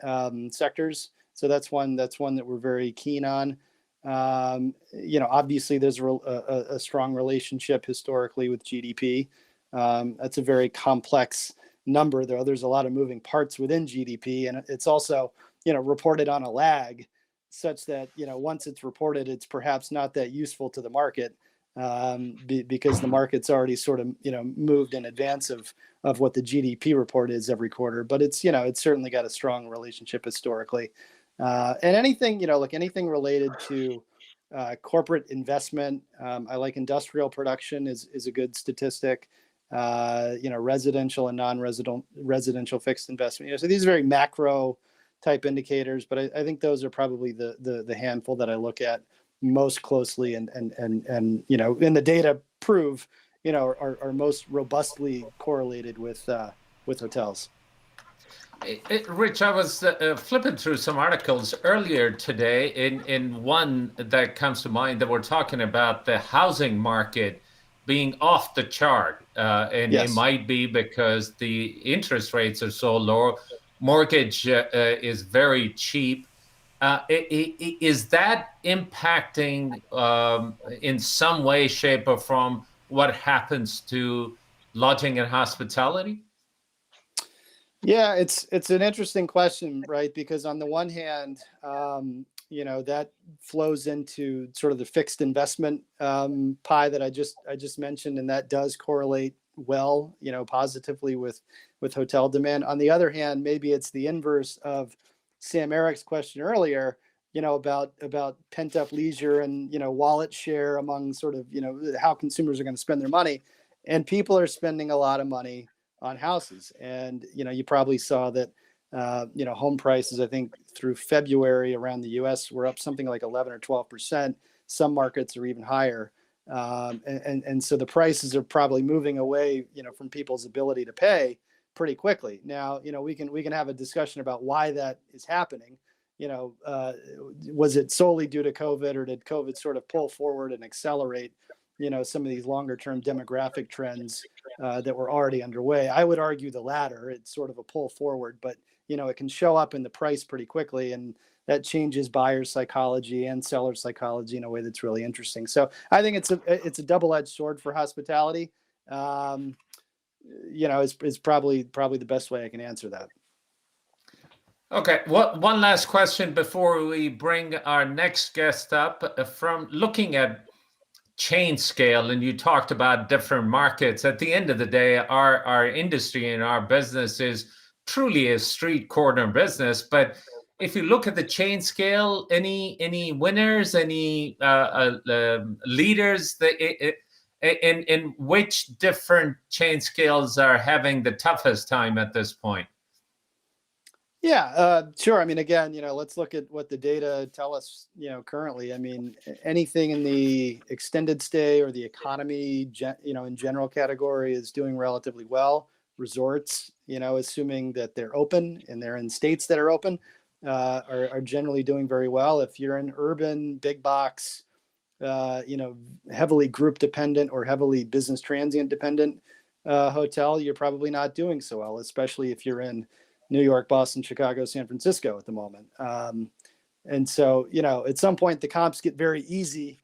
sectors. So that's one that we're very keen on. Obviously there's a strong relationship historically with GDP. That's a very complex number, though. There's a lot of moving parts within GDP, and it's also reported on a lag, such that once it's reported, it's perhaps not that useful to the market. Because the market's already sort of moved in advance of what the GDP report is every quarter, but it's certainly got a strong relationship historically, and anything anything related to corporate investment. I like industrial production is a good statistic. Residential and non-residential fixed investment. So these are very macro type indicators, but I think those are probably the handful that I look at most closely and in the data prove are most robustly correlated with hotels. Rich, I was flipping through some articles earlier today. In one that comes to mind, that we're talking about the housing market being off the chart, and Yes. It might be because the interest rates are so low, mortgage is very cheap. Is that impacting in some way, shape, or form what happens to lodging and hospitality? Yeah, it's an interesting question, right? Because on the one hand, that flows into sort of the fixed investment pie that I just mentioned, and that does correlate well, positively with hotel demand. On the other hand, maybe it's the inverse of Sam-Erik's question earlier, about pent up leisure and, wallet share among sort of, how consumers are going to spend their money. And people are spending a lot of money on houses. And, you probably saw that, home prices, I think through February around the US were up something like 11 or 12%. Some markets are even higher. And so the prices are probably moving away, from people's ability to pay pretty quickly. Now, we can have a discussion about why that is happening. Was it solely due to COVID, or did COVID sort of pull forward and accelerate, some of these longer term demographic trends that were already underway? I would argue the latter. It's sort of a pull forward, but it can show up in the price pretty quickly, and that changes buyer psychology and seller psychology in a way that's really interesting. So I think it's a double-edged sword for hospitality. Is probably the best way I can answer that. Okay, one last question before we bring our next guest up. From looking at chain scale, and you talked about different markets, at the end of the day, our industry and our business is truly a street corner business. But if you look at the chain scale, any winners, any leaders, in which different chain scales are having the toughest time at this point? Yeah, sure. I mean, again, let's look at what the data tell us, currently. I mean, anything in the extended stay or the economy, in general category is doing relatively well. Resorts, assuming that they're open and they're in states that are open, are generally doing very well. If you're an urban, big box, heavily group dependent or heavily business transient dependent hotel, you're probably not doing so well, especially if you're in New York, Boston, Chicago, San Francisco at the moment. And so, at some point the comps get very easy,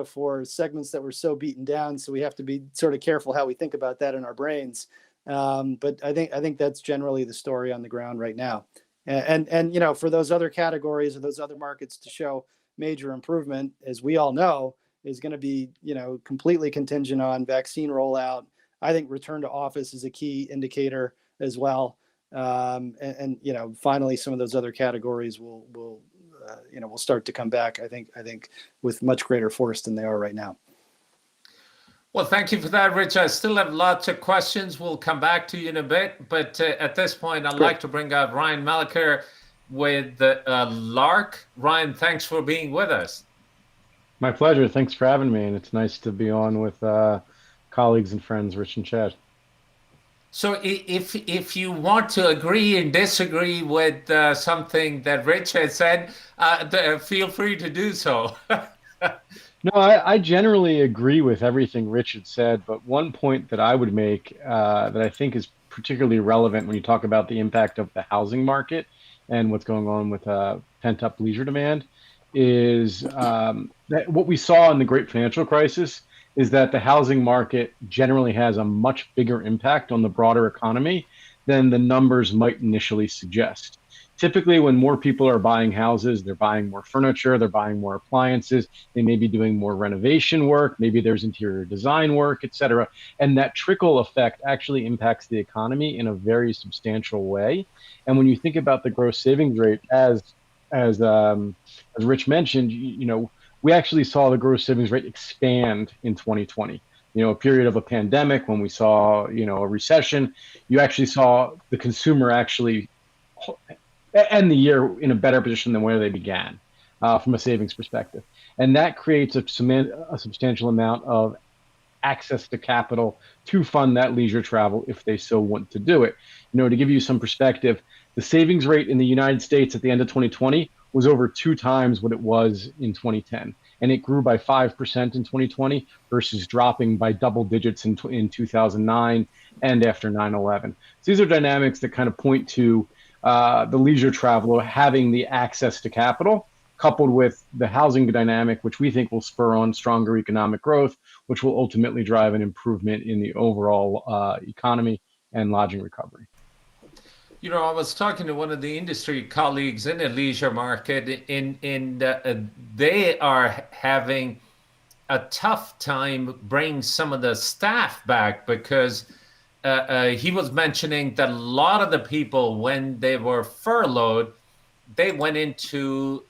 for segments that were so beaten down. So we have to be sort of careful how we think about that in our brains. But I think that's generally the story on the ground right now. And for those other categories or those other markets to show major improvement, as we all know, is going to be, completely contingent on vaccine rollout. I think return to office is a key indicator as well. And finally, some of those other categories will start to come back. I think with much greater force than they are right now. Well, thank you for that, Rich. I still have lots of questions. We'll come back to you in a bit, but at this point, I'd like to bring out Ryan Meliker with Lark. Ryan, thanks for being with us. My pleasure. Thanks for having me, and it's nice to be on with colleagues and friends, Rich and Chad. So if you want to agree and disagree with something that Rich has said, feel free to do so. No, I generally agree with everything Rich had said, but one point that I would make that I think is particularly relevant when you talk about the impact of the housing market and what's going on with pent-up leisure demand is that what we saw in the great financial crisis is that the housing market generally has a much bigger impact on the broader economy than the numbers might initially suggest. Typically, when more people are buying houses, they're buying more furniture, they're buying more appliances, they may be doing more renovation work, maybe there's interior design work, et cetera. And that trickle effect actually impacts the economy in a very substantial way. And when you think about the gross savings rate, as Rich mentioned, we actually saw the gross savings rate expand in 2020. A period of a pandemic when we saw, a recession, you actually saw the consumer actually end the year in a better position than where they began from a savings perspective. And that creates a substantial amount of access to capital to fund that leisure travel if they so want to do it. To give you some perspective, the savings rate in the United States at the end of 2020 was over 2 times what it was in 2010. And it grew by 5% in 2020 versus dropping by double digits in 2009 and after 9/11. So these are dynamics that kind of point to the leisure traveler having the access to capital, coupled with the housing dynamic, which we think will spur on stronger economic growth, which will ultimately drive an improvement in the overall economy and lodging recovery. I was talking to one of the industry colleagues in the leisure market, and they are having a tough time bringing some of the staff back because he was mentioning that a lot of the people, when they were furloughed, they went into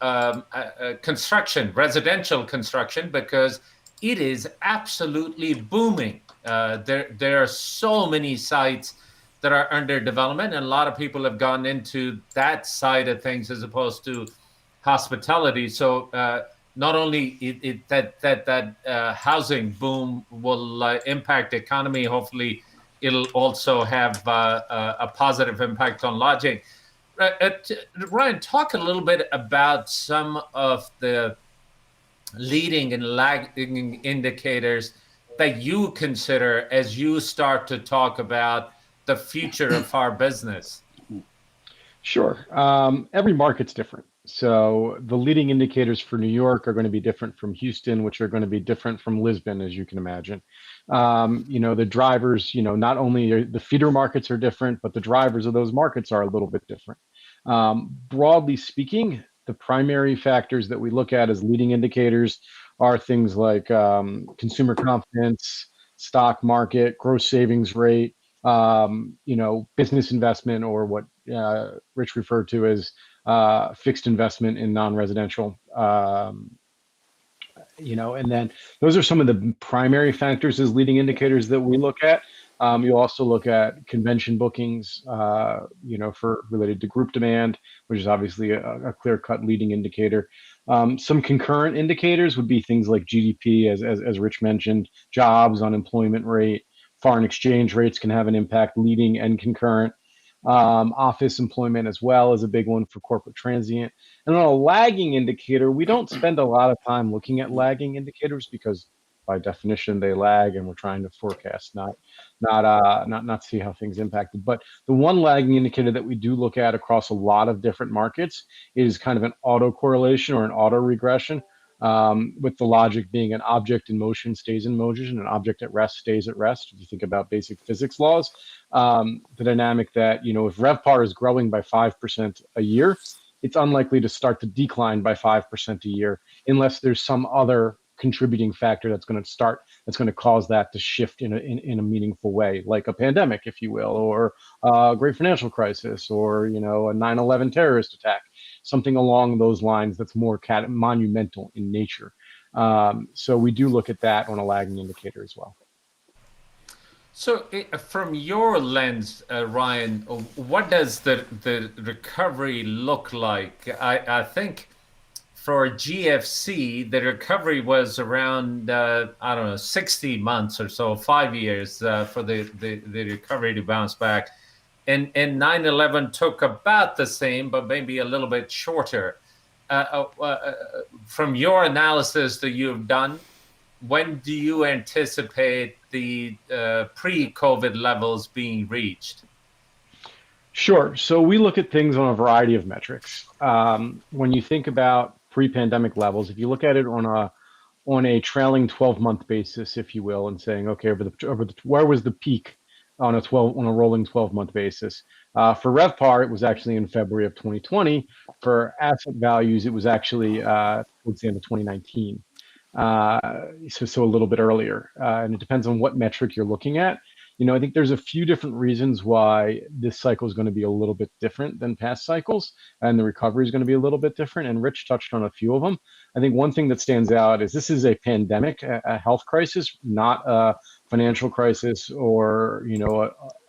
construction, residential construction, because it is absolutely booming. There are so many sites that are under development, and a lot of people have gone into that side of things as opposed to hospitality. So not only that housing boom will impact the economy, hopefully it'll also have a positive impact on lodging. Ryan, talk a little bit about some of the leading and lagging indicators that you consider as you start to talk about the future of our business. Sure. Every market's different. So the leading indicators for New York are going to be different from Houston, which are going to be different from Lisbon, as you can imagine. The drivers, not only the feeder markets are different, but the drivers of those markets are a little bit different. Broadly speaking, the primary factors that we look at as leading indicators are things like consumer confidence, stock market, gross savings rate, business investment, or what Rich referred to as fixed investment in non-residential, and then those are some of the primary factors as leading indicators that we look at. You also look at convention bookings, for related to group demand, which is obviously a clear-cut leading indicator. Some concurrent indicators would be things like GDP, as Rich mentioned, jobs, unemployment rate, foreign exchange rates can have an impact, leading and concurrent. Office employment as well is a big one for corporate transient. And on a lagging indicator, we don't spend a lot of time looking at lagging indicators because by definition they lag, and we're trying to forecast, not see how things impacted. But the one lagging indicator that we do look at across a lot of different markets is kind of an autocorrelation or an auto regression, with the logic being an object in motion stays in motion, an object at rest stays at rest. If you think about basic physics laws, the dynamic that, if RevPAR is growing by 5% a year, it's unlikely to start to decline by 5% a year unless there's some other contributing factor that's going to cause that to shift in a meaningful way, like a pandemic, if you will, or a great financial crisis, or a 9/11 terrorist attack, something along those lines that's more monumental in nature. So we do look at that on a lagging indicator as well. So, from your lens, Ryan, what does the recovery look like? I think for GFC, the recovery was around, 60 months or so, 5 years for the recovery to bounce back. And 9/11 took about the same, but maybe a little bit shorter. From your analysis that you've done, when do you anticipate the pre-COVID levels being reached? Sure. So we look at things on a variety of metrics. When you think about pre-pandemic levels, if you look at it on a trailing 12-month basis, if you will, and saying, okay, where was the peak on a rolling 12-month basis? For RevPAR, it was actually in February of 2020. For asset values, it was actually towards the end of 2019. So a little bit earlier, and it depends on what metric you're looking at. I think there's a few different reasons why this cycle is going to be a little bit different than past cycles, and the recovery is going to be a little bit different. And Rich touched on a few of them. I think one thing that stands out is this is a pandemic, a health crisis, not a financial crisis or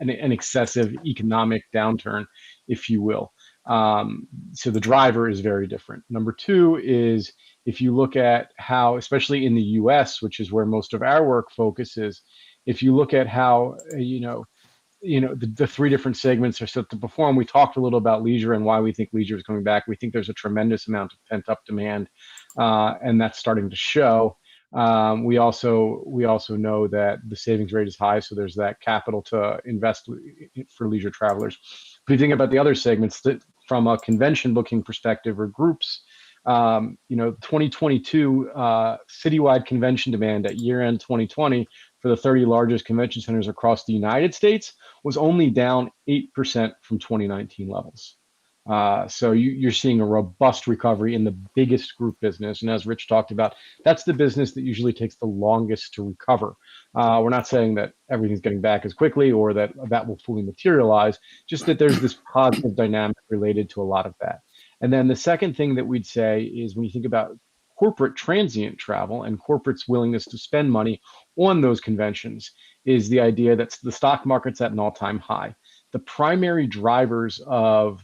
an excessive economic downturn, if you will. So the driver is very different. Number two is, if you look at how, especially in the US, which is where most of our work focuses, if you look at how, the three different segments are set to perform. We talked a little about leisure and why we think leisure is coming back. We think there's a tremendous amount of pent-up demand, and that's starting to show. We also know that the savings rate is high, so there's that capital to invest for leisure travelers. But if you think about the other segments, that from a convention booking perspective or groups, 2022 citywide convention demand at year-end 2020 for the 30 largest convention centers across the United States was only down 8% from 2019 levels. So you're seeing a robust recovery in the biggest group business. And as Rich talked about, that's the business that usually takes the longest to recover. We're not saying that everything's getting back as quickly or that will fully materialize, just that there's this positive dynamic related to a lot of that. And then the second thing that we'd say is, when you think about corporate transient travel and corporates' willingness to spend money on those conventions, is the idea that the stock market's at an all-time high. The primary drivers of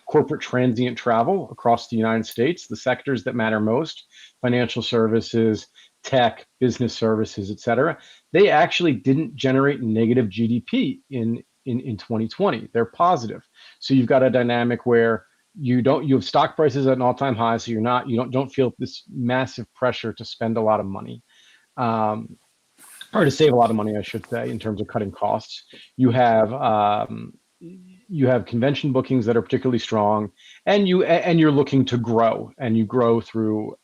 corporate transient travel across the United States, the sectors that matter most, financial services, tech, business services, et cetera, they actually didn't generate negative GDP in 2020. They're positive. So you've got a dynamic where you have stock prices at an all-time high, so you don't feel this massive pressure to spend a lot of money, or to save a lot of money, I should say, in terms of cutting costs. You have convention bookings that are particularly strong, and you're looking to grow, and you grow through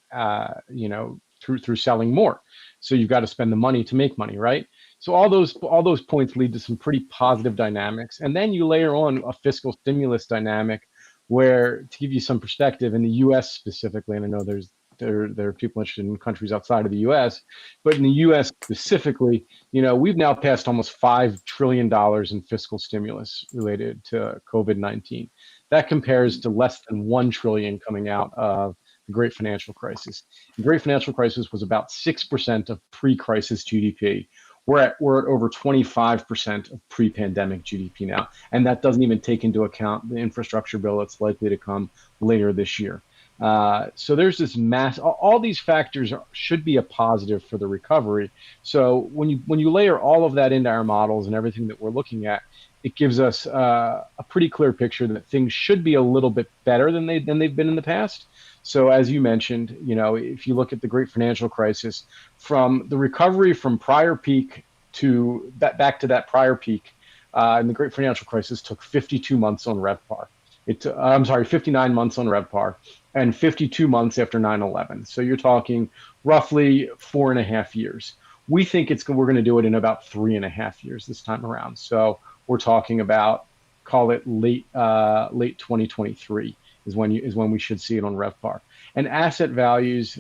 through selling more. So you've got to spend the money to make money, right? So all those points lead to some pretty positive dynamics, and then you layer on a fiscal stimulus dynamic, where, to give you some perspective, in the U.S. specifically, and I know there are people interested in countries outside of the U.S., but in the U.S. specifically, we've now passed almost $5 trillion in fiscal stimulus related to COVID-19. That compares to less than $1 trillion coming out of the Great Financial Crisis. The Great Financial Crisis was about 6% of pre-crisis GDP. We're at over 25% of pre-pandemic GDP now, and that doesn't even take into account the infrastructure bill that's likely to come later this year. So there's this all these factors should be a positive for the recovery. So when you layer all of that into our models and everything that we're looking at, it gives us a pretty clear picture that things should be a little bit better than they've been in the past. So as you mentioned, if you look at the great financial crisis, from the recovery from prior peak to that back to that prior peak, in the great financial crisis took 52 months on RevPAR. I'm sorry, 59 months on RevPAR and 52 months after 9/11. So you're talking roughly 4.5 years. We think we're going to do it in about 3.5 years this time around. So we're talking about, call it late 2023 is when we should see it on RevPAR. And asset values,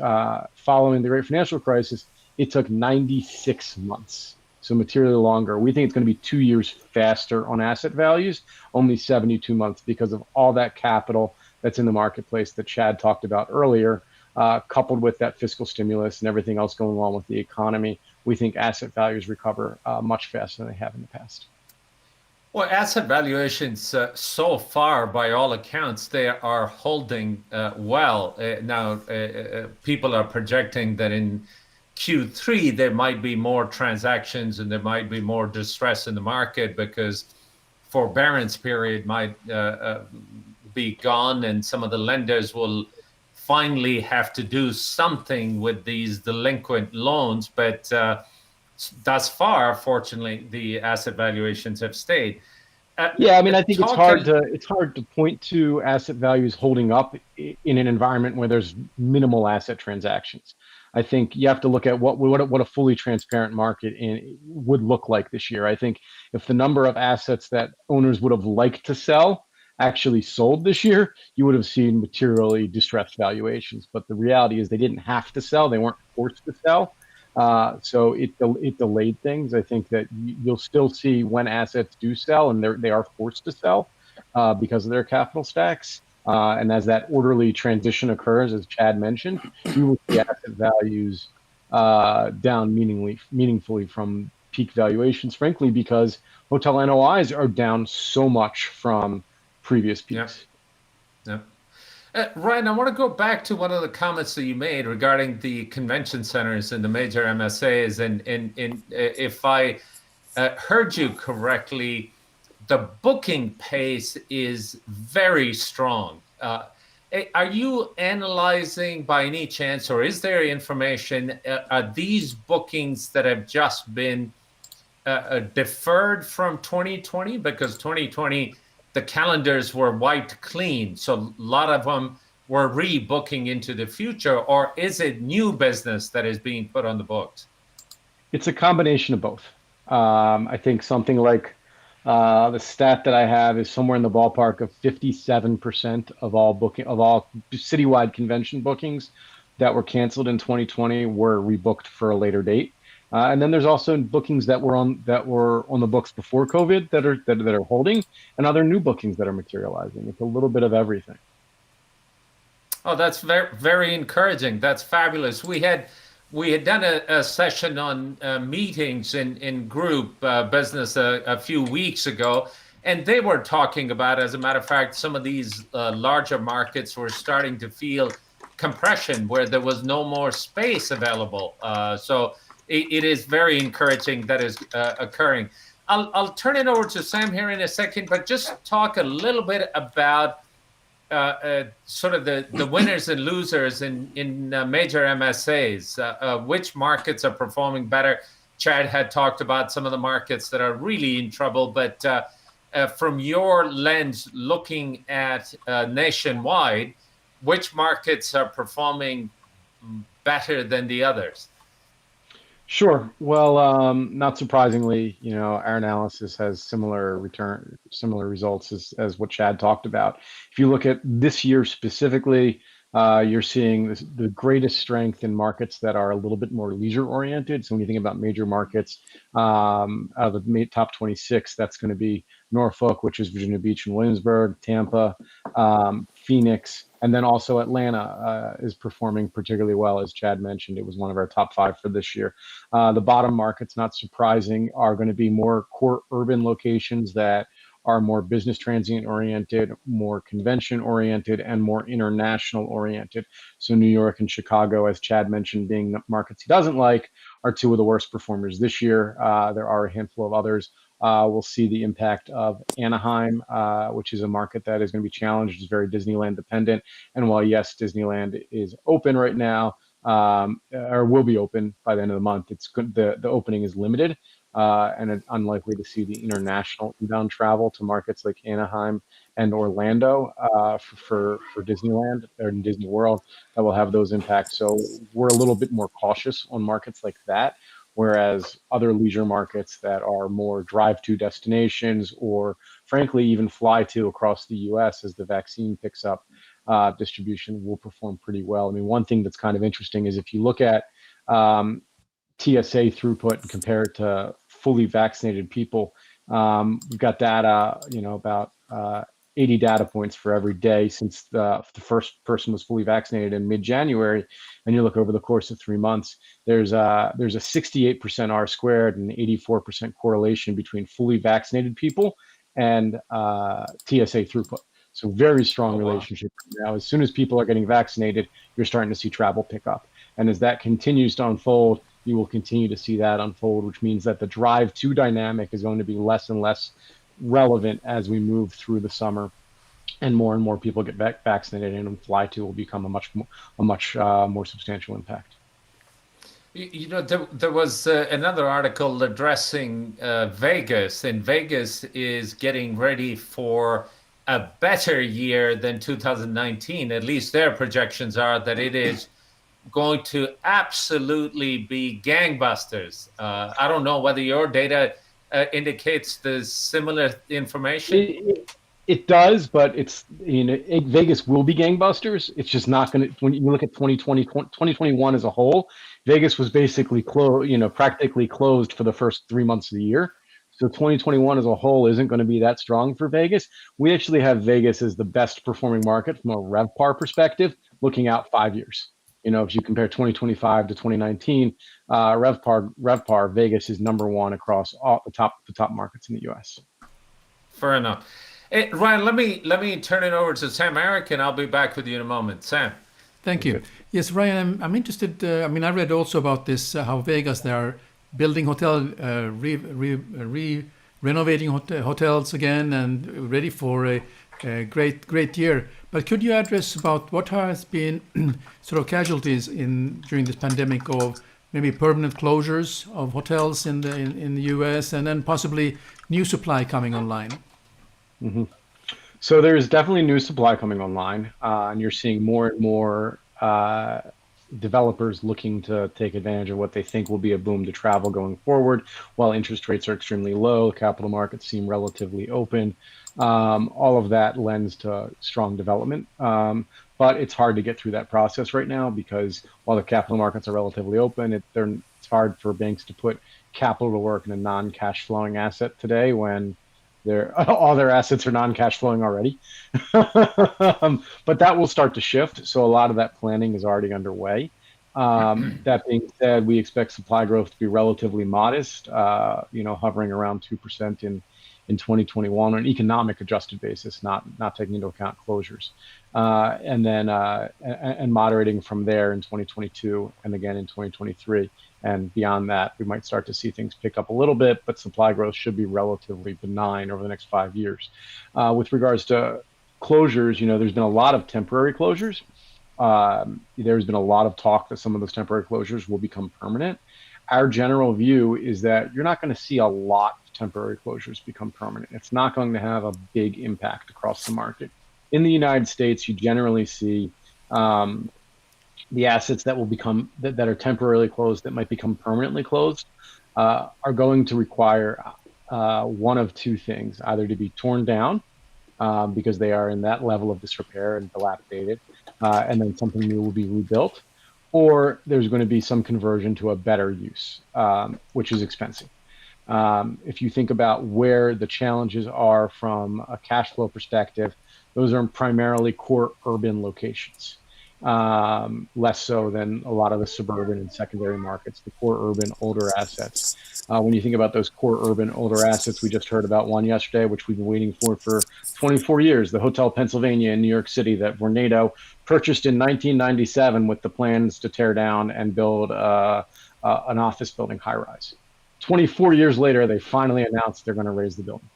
following the great financial crisis, it took 96 months, so materially longer. We think it's going to be 2 years faster on asset values, only 72 months, because of all that capital that's in the marketplace that Chad talked about earlier, coupled with that fiscal stimulus and everything else going on with the economy. We think asset values recover much faster than they have in the past. Well, asset valuations, so far, by all accounts, they are holding well. Now, people are projecting that in Q3, there might be more transactions and there might be more distress in the market because forbearance period might be gone, and some of the lenders will finally have to do something with these delinquent loans. But thus far, fortunately, the asset valuations have stayed. Yeah, I mean, I think it's hard to point to asset values holding up in an environment where there's minimal asset transactions. I think you have to look at what a fully transparent market would look like this year. I think if the number of assets that owners would have liked to sell actually sold this year, you would have seen materially distressed valuations. But the reality is they didn't have to sell; they weren't forced to sell. So it delayed things. I think that you'll still see when assets do sell, and they are forced to sell because of their capital stacks. And as that orderly transition occurs, as Chad mentioned, you will see asset values down meaningfully from peak valuations, frankly, because hotel NOIs are down so much from previous peaks. Yeah. Ryan, I want to go back to one of the comments that you made regarding the convention centers and the major MSAs. And if I heard you correctly, the booking pace is very strong. Are you analyzing by any chance, or is there information, are these bookings that have just been deferred from 2020? Because 2020, the calendars were wiped clean. So a lot of them were rebooking into the future, or is it new business that is being put on the books? It's a combination of both. I think something like the stat that I have is somewhere in the ballpark of 57% of all citywide convention bookings that were canceled in 2020 were rebooked for a later date. And then there's also bookings that were on the books before COVID that are holding, and other new bookings that are materializing. It's a little bit of everything. Oh, that's very, very encouraging. That's fabulous. We had done a session on meetings in group business a few weeks ago, and they were talking about, as a matter of fact, some of these larger markets were starting to feel compression where there was no more space available. So it is very encouraging that is occurring. I'll turn it over to Sam here in a second, but just talk a little bit about sort of the winners and losers in major MSAs. Which markets are performing better? Chad had talked about some of the markets that are really in trouble, but from your lens, looking at nationwide, which markets are performing better than the others? Sure. Well, not surprisingly, our analysis has similar results as what Chad talked about. If you look at this year specifically, you're seeing the greatest strength in markets that are a little bit more leisure oriented. So when you think about major markets, out of the top 26, that's going to be Norfolk, which is Virginia Beach and Williamsburg, Tampa, Phoenix, and then also Atlanta is performing particularly well. As Chad mentioned, it was one of our top 5 for this year. The bottom markets, not surprising, are going to be more core urban locations that are more business transient oriented, more convention oriented, and more international oriented. So New York and Chicago, as Chad mentioned, being the markets he doesn't like, are two of the worst performers this year. There are a handful of others. We'll see the impact of Anaheim, which is a market that is going to be challenged. It's very Disneyland dependent. And while, yes, Disneyland is open right now, or will be open by the end of the month, it's good, the opening is limited, and it's unlikely to see the international inbound travel to markets like Anaheim and Orlando for Disneyland or in Disney World that will have those impacts. So we're a little bit more cautious on markets like that. Whereas other leisure markets that are more drive-to destinations, or frankly even fly-to across the U.S. as the vaccine picks up, distribution will perform pretty well. I mean, one thing that's kind of interesting is if you look at TSA throughput and compare it to fully vaccinated people, we've got data, about 80 data points for every day since the first person was fully vaccinated in mid-January. And you look over the course of 3 months, there's a 68% R squared and 84% correlation between fully vaccinated people and TSA throughput. So very strong relationship. Now, as soon as people are getting vaccinated, you're starting to see travel pick up. And as that continues to unfold, you will continue to see that unfold, which means that the drive-to dynamic is going to be less and less relevant as we move through the summer, and more people get vaccinated, and fly to will become a much more substantial impact. There was another article addressing Vegas, and Vegas is getting ready for a better year than 2019. At least their projections are that it is going to absolutely be gangbusters. I don't know whether your data indicates the similar information. It does, but it's Vegas will be gangbusters. It's just not going to. When you look at 2021 as a whole, Vegas was basically practically closed for the first 3 months of the year. So 2021 as a whole isn't going to be that strong for Vegas. We actually have Vegas as the best performing market from a RevPAR perspective, looking out 5 years. If you compare 2025 to 2019, RevPAR, Vegas is number one across all the top markets in the U.S. Fair enough. Hey, Ryan, let me turn it over to Sam-Erik, and I'll be back with you in a moment. Sam. Thank you. Yes, Ryan, I'm interested. I read also about this, how Vegas, they are building renovating hotels again and ready for a great year. But could you address about what has been sort of casualties during this pandemic of maybe permanent closures of hotels in the U.S. and then possibly new supply coming online? Mm-hmm. So there's definitely new supply coming online, and you're seeing more and more developers looking to take advantage of what they think will be a boom to travel going forward. While interest rates are extremely low, capital markets seem relatively open. All of that lends to strong development. But it's hard to get through that process right now because while the capital markets are relatively open, it's hard for banks to put capital to work in a non-cash flowing asset today when all their assets are non-cash flowing already. But that will start to shift. So a lot of that planning is already underway. That being said, we expect supply growth to be relatively modest, hovering around 2% in 2021 on an economic adjusted basis, not taking into account closures, and then moderating from there in 2022 and again in 2023. And beyond that, we might start to see things pick up a little bit, but supply growth should be relatively benign over the next 5 years. With regards to closures, there's been a lot of temporary closures. There's been a lot of talk that some of those temporary closures will become permanent. Our general view is that you're not going to see a lot of temporary closures become permanent. It's not going to have a big impact across the market. In the United States, you generally see the assets that will become that are temporarily closed that might become permanently closed are going to require one of two things: either to be torn down because they are in that level of disrepair and dilapidated, and then something new will be rebuilt, or there's going to be some conversion to a better use, which is expensive. If you think about where the challenges are from a cash flow perspective, those are primarily core urban locations. Less so than a lot of the suburban and secondary markets, the core urban older assets. When you think about those core urban older assets, we just heard about one yesterday, which we've been waiting for 24 years, the Hotel Pennsylvania in New York City that Vornado purchased in 1997 with the plans to tear down and build a an office building high rise. 24 years later, they finally announced they're going to raise the building.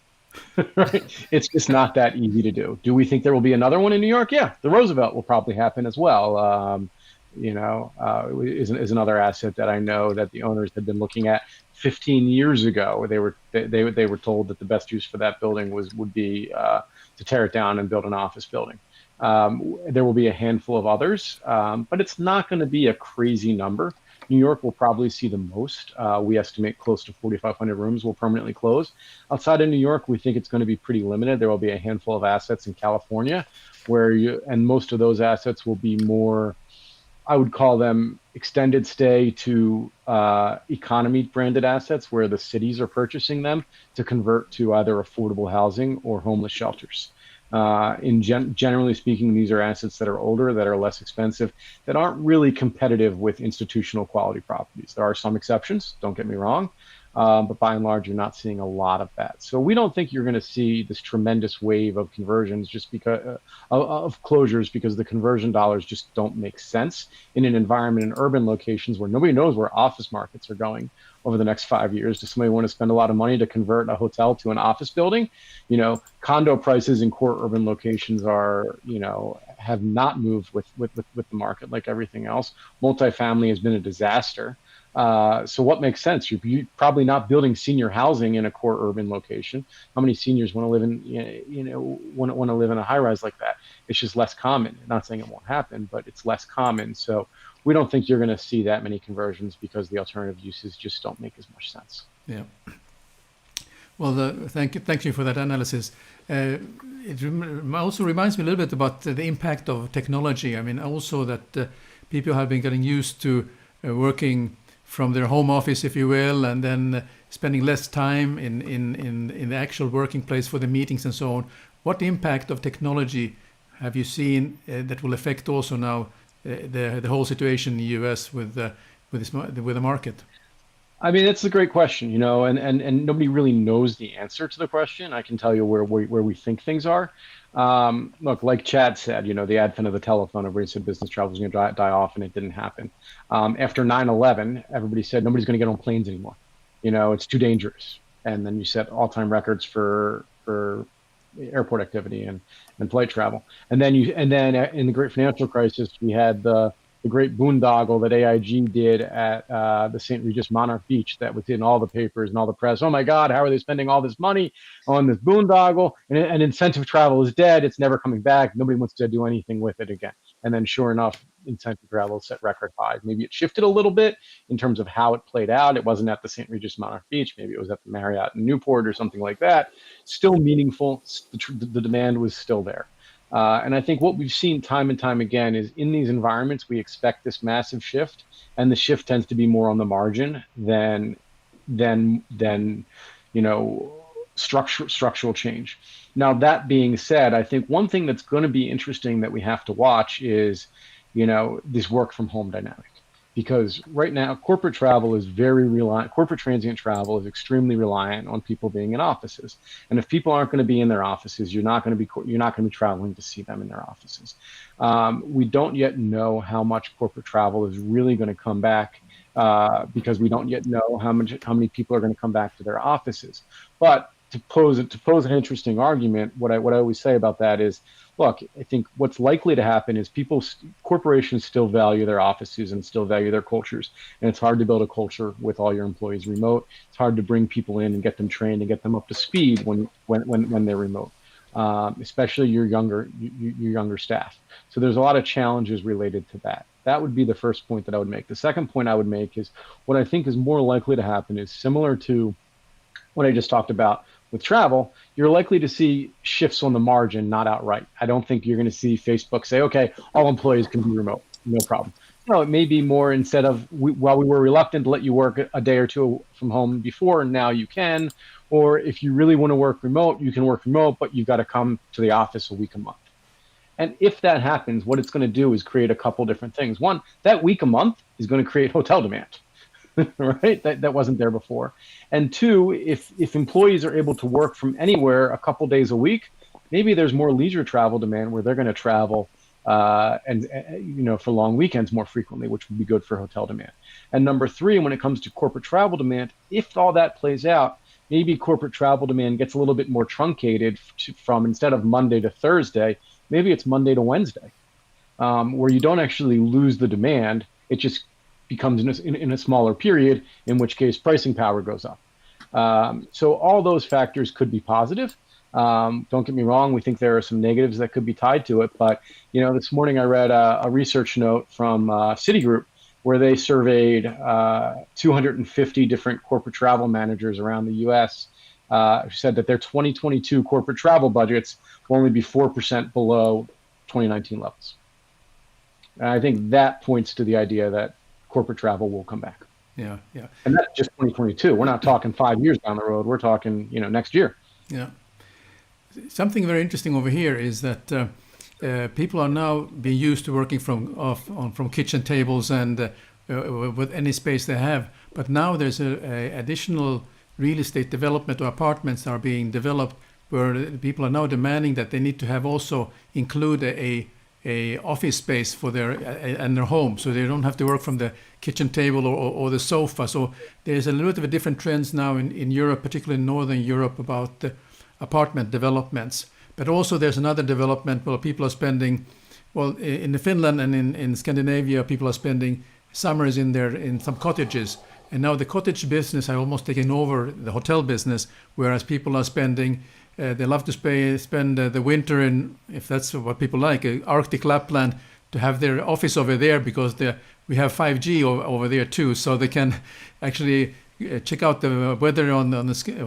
Right? It's just not that easy to do. Do we think there will be another one in New York? Yeah, the Roosevelt will probably happen as well. Is another asset that I know that the owners had been looking at 15 years ago. They were told that the best use for that building would be to tear it down and build an office building. There will be a handful of others, but it's not going to be a crazy number. New York will probably see the most. We estimate close to 4,500 rooms will permanently close. Outside of New York, we think it's going to be pretty limited. There will be a handful of assets in California and most of those assets will be more, I would call them extended stay to economy branded assets where the cities are purchasing them to convert to either affordable housing or homeless shelters. Generally speaking, these are assets that are older, that are less expensive, that aren't really competitive with institutional quality properties. There are some exceptions, don't get me wrong, but by and large, you're not seeing a lot of that. So we don't think you're going to see this tremendous wave of conversions just because of closures, because the conversion dollars just don't make sense in an environment in urban locations where nobody knows where office markets are going over the next 5 years. Does somebody want to spend a lot of money to convert a hotel to an office building? Condo prices in core urban locations have not moved with the market like everything else. Multifamily has been a disaster. So what makes sense? You're probably not building senior housing in a core urban location. How many seniors want to live in a high rise like that? It's just less common. I'm not saying it won't happen, but it's less common. So we don't think you're going to see that many conversions because the alternative uses just don't make as much sense. Yeah. Well, thank you for that analysis. It also reminds me a little bit about the impact of technology. I mean, also that people have been getting used to working from their home office, if you will, and then spending less time in the actual working place for the meetings and so on. What impact of technology have you seen that will affect also now the whole situation in the U.S. with the market? I mean, that's a great question, and nobody really knows the answer to the question. I can tell you where we think things are. Look, like Chad said, the advent of the telephone, everybody said business travel was going to die off, and it didn't happen. After 9/11, everybody said nobody's going to get on planes anymore. It's too dangerous. And then you set all-time records for airport activity and flight travel. And then in the great financial crisis, we had the great boondoggle that AIG did at the St. Regis Monarch Beach that was in all the papers and all the press. Oh my God, how are they spending all this money on this boondoggle? And incentive travel is dead. It's never coming back. Nobody wants to do anything with it again. And then sure enough, incentive travel set record highs. Maybe it shifted a little bit in terms of how it played out. It wasn't at the St. Regis Monarch Beach. Maybe it was at the Marriott in Newport or something like that. Still meaningful. The demand was still there. And I think what we've seen time and time again is in these environments, we expect this massive shift, and the shift tends to be more on the margin than structural change. Now, that being said, I think one thing that's going to be interesting that we have to watch is, this work from home dynamic. Because right now, corporate travel is corporate transient travel is extremely reliant on people being in offices. And if people aren't going to be in their offices, you're not going to be traveling to see them in their offices. We don't yet know how much corporate travel is really going to come back because we don't yet know how many people are going to come back to their offices. But to pose an interesting argument, what I always say about that is, look, I think what's likely to happen is corporations still value their offices and still value their cultures. And it's hard to build a culture with all your employees remote. It's hard to bring people in and get them trained and get them up to speed when they're remote, especially your younger staff. So there's a lot of challenges related to that. That would be the first point that I would make. The second point I would make is what I think is more likely to happen is similar to what I just talked about with travel. You're likely to see shifts on the margin, not outright. I don't think you're going to see Facebook say, okay, all employees can be remote, no problem. No, it may be more instead of, while we were reluctant to let you work a day or two from home before, now you can. Or if you really want to work remote, you can work remote, but you've got to come to the office a week a month. And if that happens, what it's going to do is create a couple different things. One, that week a month is going to create hotel demand. Right? That wasn't there before. And two, if employees are able to work from anywhere a couple days a week, maybe there's more leisure travel demand where they're going to travel and for long weekends more frequently, which would be good for hotel demand. And number three, when it comes to corporate travel demand, if all that plays out, maybe corporate travel demand gets a little bit more truncated from instead of Monday to Thursday, maybe it's Monday to Wednesday, where you don't actually lose the demand. It just becomes in a smaller period, in which case pricing power goes up. So all those factors could be positive. Don't get me wrong, we think there are some negatives that could be tied to it. But, this morning I read a research note from Citigroup where they surveyed 250 different corporate travel managers around the U.S. Who said that their 2022 corporate travel budgets will only be 4% below 2019 levels. And I think that points to the idea that corporate travel will come back. Yeah. And that's just 2022. We're not talking 5 years down the road. We're talking, next year. Yeah. Something very interesting over here is that people are now being used to working from kitchen tables and with any space they have. But now there's a additional real estate development or apartments are being developed where people are now demanding that they need to have also include a office space for their home, so they don't have to work from the kitchen table or the sofa. So there's a little bit of a different trends now in Europe, particularly in Northern Europe, about the apartment developments. But also there's another development where people are spending, in Finland and in Scandinavia, people are spending summers in some cottages. And now the cottage business has almost taken over the hotel business, whereas people are spending, they love to spend the winter in, if that's what people like, Arctic Lapland, to have their office over there because we have 5G over there too, so they can actually check out the weather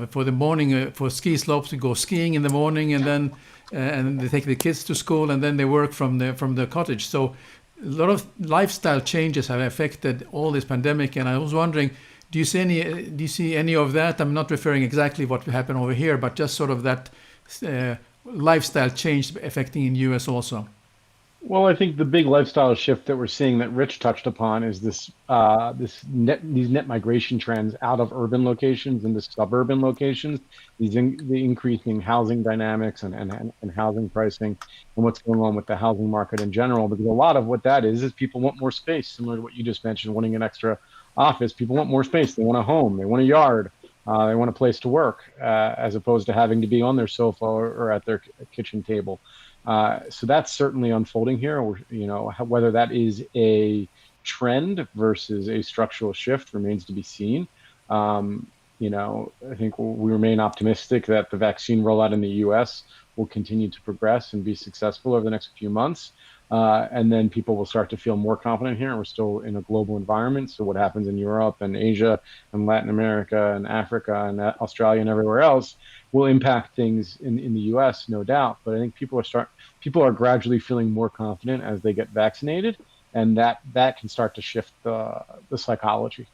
for the morning for ski slopes. We go skiing in the morning, and then and they take the kids to school, and then they work from the cottage. So a lot of lifestyle changes have affected all this pandemic, and I was wondering, do you see any of that? I'm not referring exactly what happened over here, but just sort of that lifestyle change affecting in US also. Well, I think the big lifestyle shift that we're seeing that Rich touched upon is these net migration trends out of urban locations into suburban locations, the increasing housing dynamics and housing pricing and what's going on with the housing market in general. Because a lot of what that is people want more space, similar to what you just mentioned, wanting an extra office. People want more space. They want a home. They want a yard. They want a place to work, as opposed to having to be on their sofa or at their kitchen table. So that's certainly unfolding here. Whether that is a trend versus a structural shift remains to be seen. I think we remain optimistic that the vaccine rollout in the US will continue to progress and be successful over the next few months. And then people will start to feel more confident here. We're still in a global environment. So what happens in Europe and Asia and Latin America and Africa and Australia and everywhere else will impact things in the US, no doubt. But I think people are gradually feeling more confident as they get vaccinated, and that can start to shift the psychology,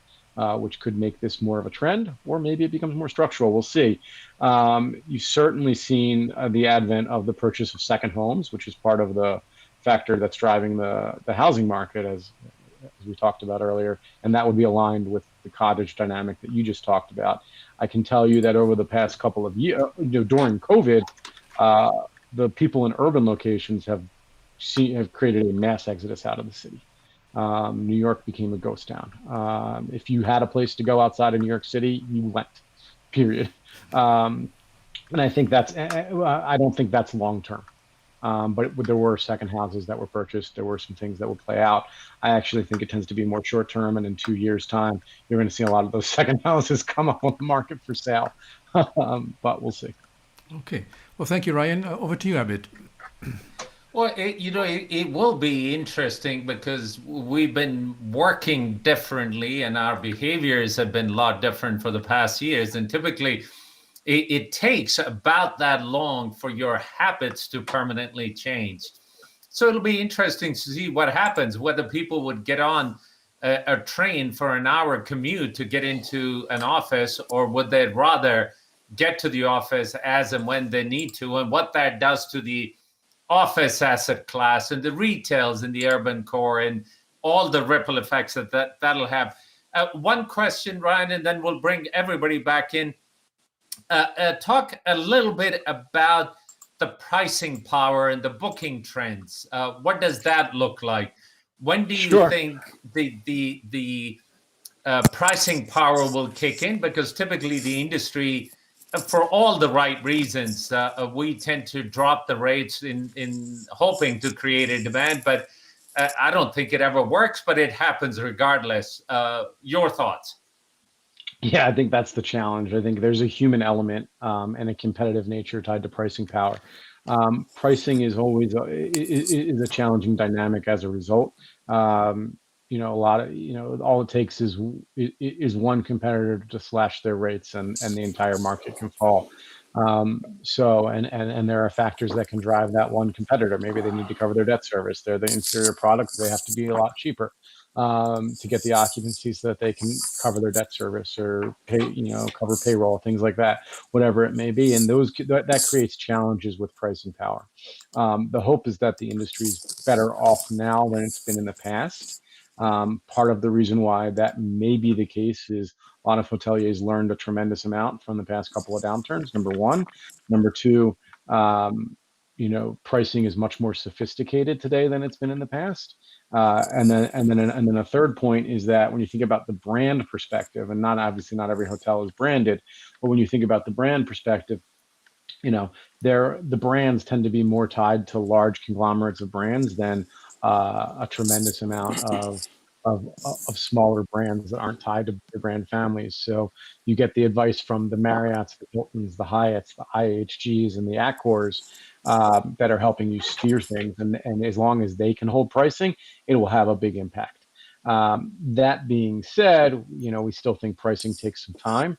which could make this more of a trend, or maybe it becomes more structural. We'll see. You've certainly seen the advent of the purchase of second homes, which is part of the factor that's driving the housing market, as we talked about earlier, and that would be aligned with the cottage dynamic that you just talked about. I can tell you that over the past couple of years, during COVID, the people in urban locations have created a mass exodus out of the city. New York became a ghost town. If you had a place to go outside of New York City, you went, period. And I think I don't think that's long term. But there were second houses that were purchased. There were some things that will play out. I actually think it tends to be more short term, and in 2 years' time, you're going to see a lot of those second houses come up on the market for sale. But we'll see. Okay. Well, thank you, Ryan. Over to you, Abid. Well, it will be interesting because we've been working differently and our behaviors have been a lot different for the past years. And typically, it takes about that long for your habits to permanently change. So it'll be interesting to see what happens, whether people would get on a train for an hour commute to get into an office, or would they rather get to the office as and when they need to, and what that does to the office asset class and the retails in the urban core and all the ripple effects that'll have. One question, Ryan, and then we'll bring everybody back in. Talk a little bit about the pricing power and the booking trends? What does that look like? When do you Sure. think the pricing power will kick in? Because typically the industry, for all the right reasons, we tend to drop the rates in hoping to create a demand, but I don't think it ever works, but it happens regardless. Your thoughts? Yeah, I think that's the challenge. I think there's a human element and a competitive nature tied to pricing power. Pricing is always is a challenging dynamic as a result. A lot of all it takes is one competitor to slash their rates, and the entire market can fall. And there are factors that can drive that one competitor. Maybe they need to cover their debt service. They're the inferior product. They have to be a lot cheaper to get the occupancy so that they can cover their debt service or cover payroll, things like that, whatever it may be. And that creates challenges with pricing power. The hope is that the industry is better off now than it's been in the past. Part of the reason why that may be the case is a lot of hoteliers learned a tremendous amount from the past couple of downturns, number one. Number two, pricing is much more sophisticated today than it's been in the past. And then a third point is that when you think about the brand perspective, and not every hotel is branded, but when you think about the brand perspective, the brands tend to be more tied to large conglomerates of brands than a tremendous amount of smaller brands that aren't tied to the brand families. So you get the advice from the Marriotts, the Hiltons, the Hyatts, the IHGs, and the Accors that are helping you steer things. And as long as they can hold pricing, it will have a big impact. That being said, we still think pricing takes some time.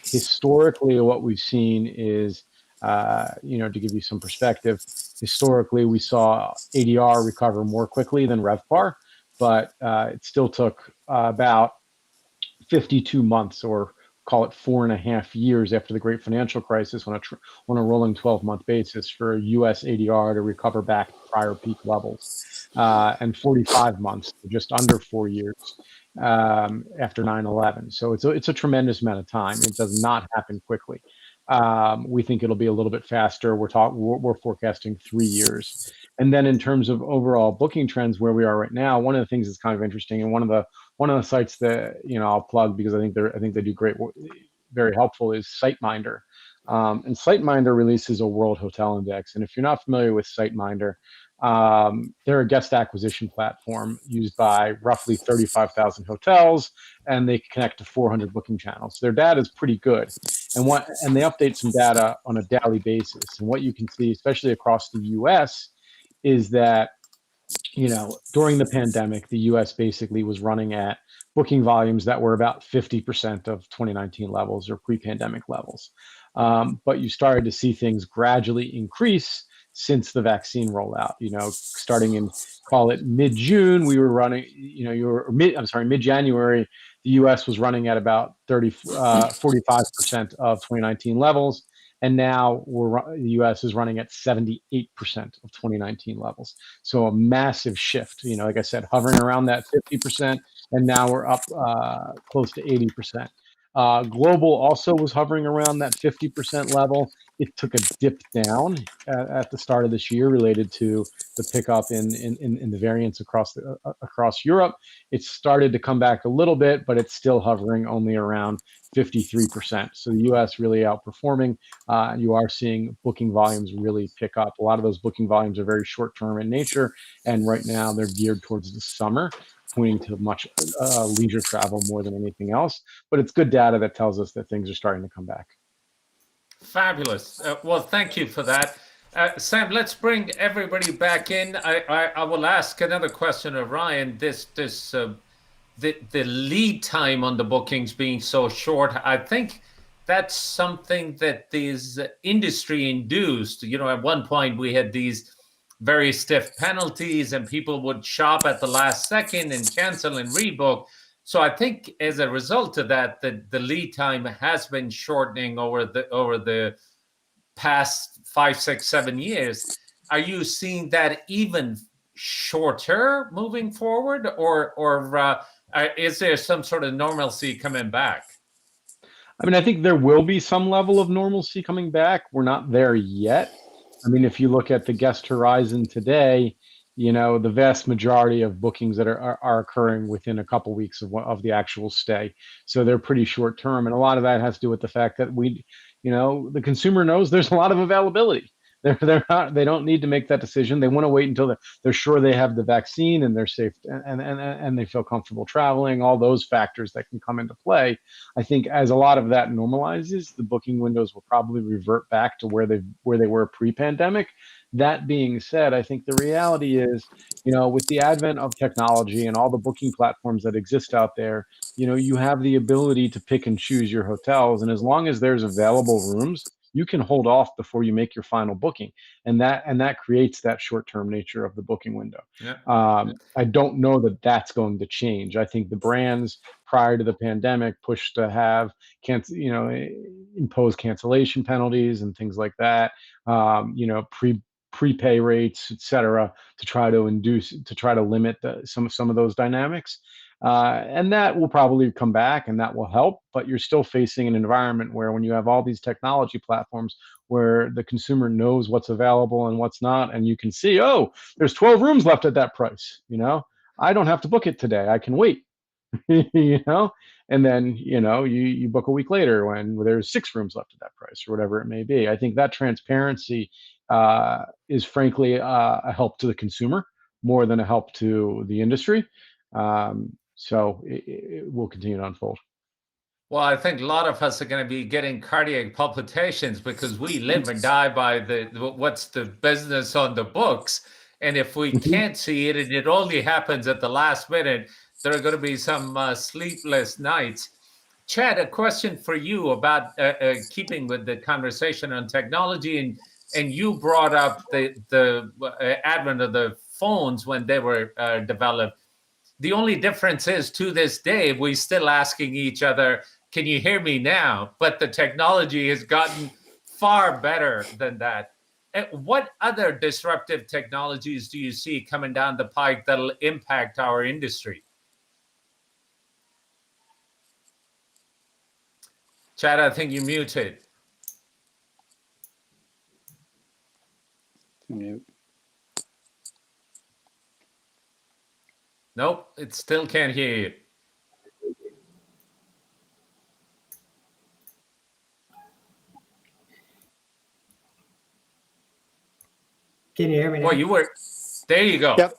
Historically, what we've seen is, to give you some perspective, historically we saw ADR recover more quickly than RevPAR, but it still took about 52 months, or call it 4.5 years after the great financial crisis, on a rolling 12-month basis, for US ADR to recover back to prior peak levels, and 45 months, just under 4 years after 9/11. So it's a tremendous amount of time. It does not happen quickly. We think it'll be a little bit faster. We're forecasting 3 years. And then in terms of overall booking trends, where we are right now, one of the things that's kind of interesting, and one of the sites that I'll plug because I think they do great, very helpful, is SiteMinder. And SiteMinder releases a World Hotel Index. And if you're not familiar with SiteMinder, they're a guest acquisition platform used by roughly 35,000 hotels, and they connect to 400 booking channels. Their data is pretty good, and they update some data on a daily basis. And what you can see, especially across the U.S., is that during the pandemic, the U.S. basically was running at booking volumes that were about 50% of 2019 levels or pre-pandemic levels. But you started to see things gradually increase since the vaccine rollout. Starting in, call it mid-June, we were running, mid-January, the US was running at about 45% of 2019 levels. And now the US is running at 78% of 2019 levels. So a massive shift, like I said, hovering around that 50%, and now we're up close to 80%. Global also was hovering around that 50% level. It took a dip down at the start of this year related to the pickup in the variants across Europe. It started to come back a little bit, but it's still hovering only around 53%. So the US really outperforming. You are seeing booking volumes really pick up. A lot of those booking volumes are very short term in nature, and right now they're geared towards the summer, pointing to much leisure travel more than anything else. But it's good data that tells us that things are starting to come back. Fabulous. Well, thank you for that. Sam, let's bring everybody back in. I will ask another question of Ryan. The lead time on the bookings being so short, I think that's something that is industry induced. At one point we had these very stiff penalties, and people would shop at the last second and cancel and rebook. So I think as a result of that, the lead time has been shortening over the past 5, 6, 7 years. Are you seeing that even shorter moving forward, or is there some sort of normalcy coming back? I mean, I think there will be some level of normalcy coming back. We're not there yet. I mean, if you look at the guest horizon today, the vast majority of bookings that are occurring within a couple weeks of the actual stay. So they're pretty short term. And a lot of that has to do with the fact that the consumer knows there's a lot of availability. They don't need to make that decision. They want to wait until they're sure they have the vaccine and they're safe and they feel comfortable traveling, all those factors that can come into play. I think as a lot of that normalizes, the booking windows will probably revert back to where they were pre-pandemic. That being said, I think the reality is, with the advent of technology and all the booking platforms that exist out there, you have the ability to pick and choose your hotels. And as long as there's available rooms, you can hold off before you make your final booking. And that creates that short-term nature of the booking window. Yeah. I don't know that that's going to change. I think the brands prior to the pandemic pushed to have impose cancellation penalties and things like that, prepay rates, et cetera, to try to limit some of those dynamics. And that will probably come back and that will help, but you're still facing an environment where when you have all these technology platforms where the consumer knows what's available and what's not, and you can see, oh, there's 12 rooms left at that price, I don't have to book it today. I can wait, and then, you book a week later when there's 6 rooms left at that price or whatever it may be. I think that transparency is frankly a help to the consumer more than a help to the industry. So it will continue to unfold. Well, I think a lot of us are going to be getting cardiac palpitations because we live and die by what's the business on the books. And if we can't see it and it only happens at the last minute, there are going to be some sleepless nights. Chad, a question for you about keeping with the conversation on technology. And you brought up the advent of the phones when they were developed. The only difference is, to this day, we're still asking each other, can you hear me now? But the technology has gotten far better than that. And what other disruptive technologies do you see coming down the pike that'll impact our industry? Chad, I think you muted. Mute. Nope, it still can't hear you. Can you hear me now? Well, there you go. Yep.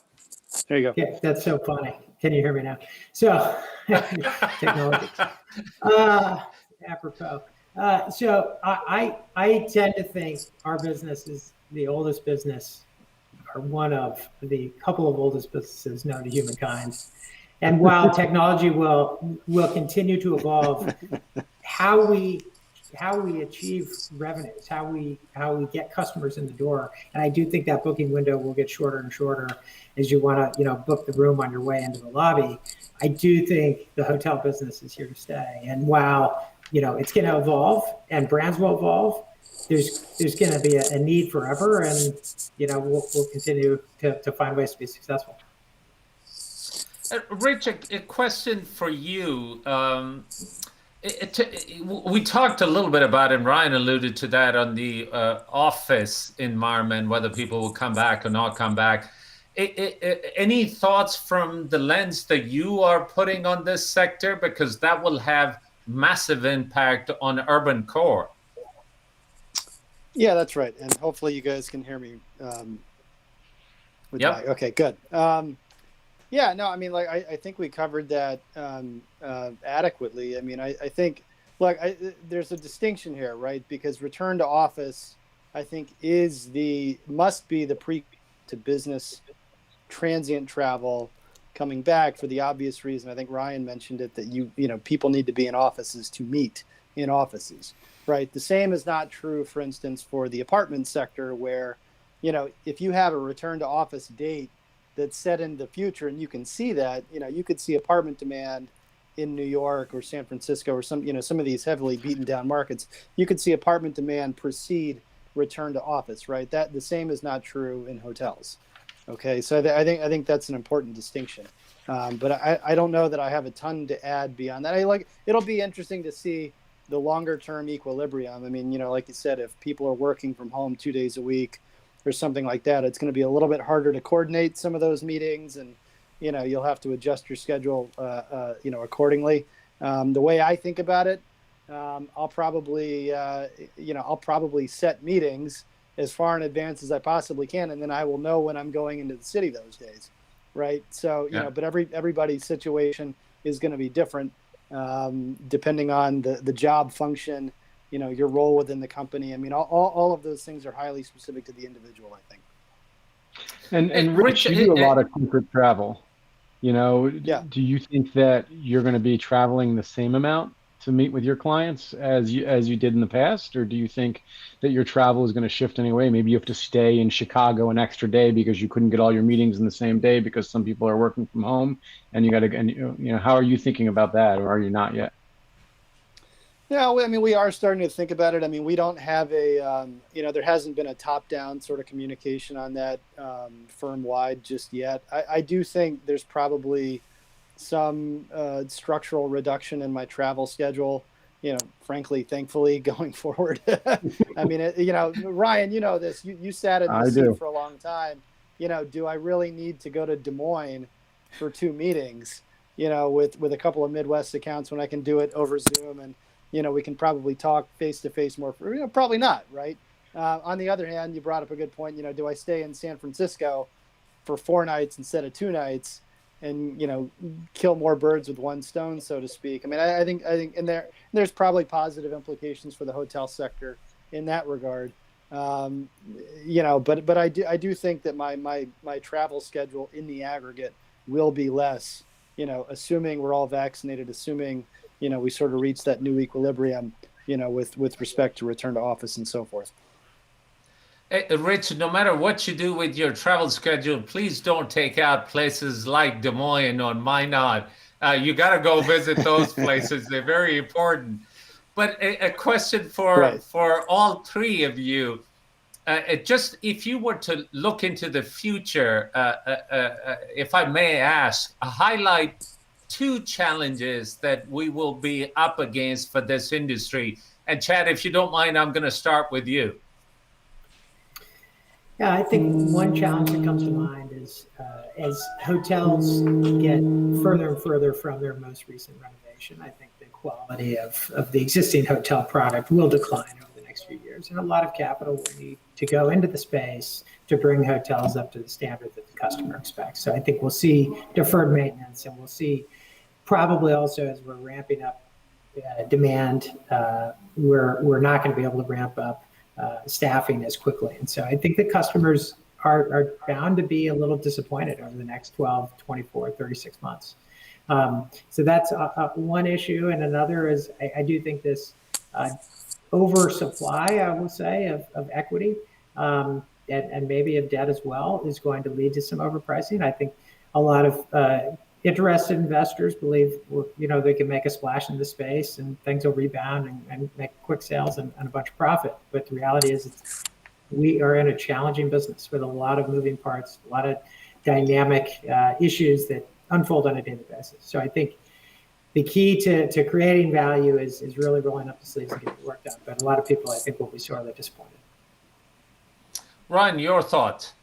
There you go. Yeah, that's so funny. Can you hear me now? So, technology. Apropos. So I tend to think our business is the oldest business, or one of the couple of oldest businesses known to humankind. And while technology will continue to evolve, how we achieve revenues, how we get customers in the door, and I do think that booking window will get shorter and shorter as you want to book the room on your way into the lobby. I do think the hotel business is here to stay, and while it's going to evolve and brands will evolve, there's going to be a need forever, and we'll continue to find ways to be successful. Rich, a question for you. We talked a little bit about, and Ryan alluded to that, on the office environment, whether people will come back or not come back. Any thoughts from the lens that you are putting on this sector? Because that will have massive impact on urban core. Yeah, that's right. And hopefully you guys can hear me. Yep. Okay, good. Yeah, no, I mean, like, I think we covered that adequately. I mean, I think, look, there's a distinction here, right? Because return to office, I think, must be the pre to business transient travel coming back, for the obvious reason. I think Ryan mentioned it, that people need to be in offices to meet in offices, right? The same is not true, for instance, for the apartment sector, where, if you have a return to office date that's set in the future, and you can see that, you could see apartment demand in New York or San Francisco or some of these heavily beaten down markets. You could see apartment demand precede return to office, right? That the same is not true in hotels. Okay, so I think that's an important distinction. But I don't know that I have a ton to add beyond that. It'll be interesting to see the longer term equilibrium. I mean, like you said, if people are working from home 2 days a week or something like that, it's going to be a little bit harder to coordinate some of those meetings, and you'll have to adjust your schedule accordingly. The way I think about it, I'll probably set meetings as far in advance as I possibly can, and then I will know when I'm going into the city those days, right? So but everybody's situation is going to be different, depending on the job function, your role within the company. I mean, all of those things are highly specific to the individual, I think. And Rich, you do a lot of corporate travel. Yeah. Do you think that you're going to be traveling the same amount to meet with your clients as you did in the past, or do you think that your travel is going to shift anyway? Maybe you have to stay in Chicago an extra day because you couldn't get all your meetings in the same day because some people are working from home, and how are you thinking about that, or are you not yet? Yeah, I mean, we are starting to think about it. I mean, we don't have there hasn't been a top-down sort of communication on that firm-wide just yet. I do think there's probably some structural reduction in my travel schedule, frankly, thankfully, going forward. I mean, Ryan, this, you sat in this seat for a long time. Do I really need to go to Des Moines for 2 meetings, with a couple of Midwest accounts when I can do it over Zoom, and, we can probably talk face-to-face more, probably not, right? On the other hand, you brought up a good point. Do I stay in San Francisco for 4 nights instead of 2 nights, and kill more birds with one stone, so to speak? I mean, I think and there's probably positive implications for the hotel sector in that regard. But I do think that my travel schedule in the aggregate will be less, assuming we're all vaccinated, assuming we sort of reach that new equilibrium, with respect to return to office and so forth. Rich, no matter what you do with your travel schedule, please don't take out places like Des Moines or Minot. You got to go visit those places. They're very important. But a question for all 3 of you. Just if you were to look into the future, if I may ask, highlight 2 challenges that we will be up against for this industry. And Chad, if you don't mind, I'm going to start with you. Yeah, I think one challenge that comes to mind is as hotels get further and further from their most recent renovation, I think the quality of the existing hotel product will decline over the next few years. And a lot of capital will need to go into the space to bring hotels up to the standard that the customer expects. So I think we'll see deferred maintenance, and we'll see probably also, as we're ramping up demand, we're not going to be able to ramp up staffing as quickly. And so I think the customers are bound to be a little disappointed over the next 12, 24, 36 months. So that's one issue. And another is I do think this oversupply, I will say, of equity and maybe of debt as well is going to lead to some overpricing. I think a lot of interested investors believe, they can make a splash in the space and things will rebound and make quick sales and a bunch of profit. But the reality is we are in a challenging business with a lot of moving parts, a lot of dynamic issues that unfold on a daily basis. So I think the key to creating value is really rolling up the sleeves and getting the work done. But a lot of people, I think, will be sorely disappointed. Ryan, your thoughts?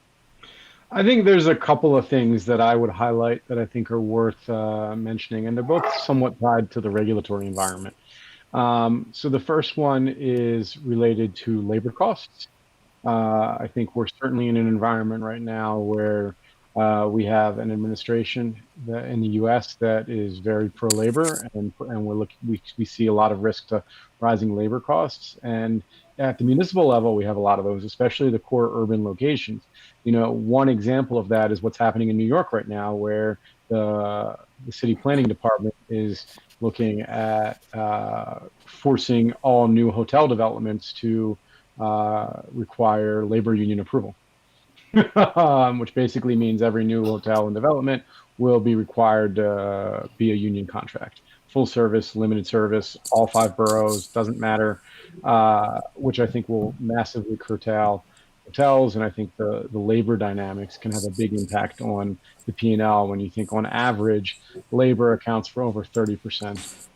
I think there's a couple of things that I would highlight that I think are worth mentioning, and they're both somewhat tied to the regulatory environment. So the first one is related to labor costs. I think we're certainly in an environment right now where we have an administration in the U.S. that is very pro-labor, and we see a lot of risk to rising labor costs. And at the municipal level, we have a lot of those, especially the core urban locations. One example of that is what's happening in New York right now, where the city planning department is looking at forcing all new hotel developments to require labor union approval, which basically means every new hotel and development will be required to be a union contract. Full service, limited service, all 5 boroughs, doesn't matter, which I think will massively curtail hotels. And I think the labor dynamics can have a big impact on the P&L when you think on average, labor accounts for over 30%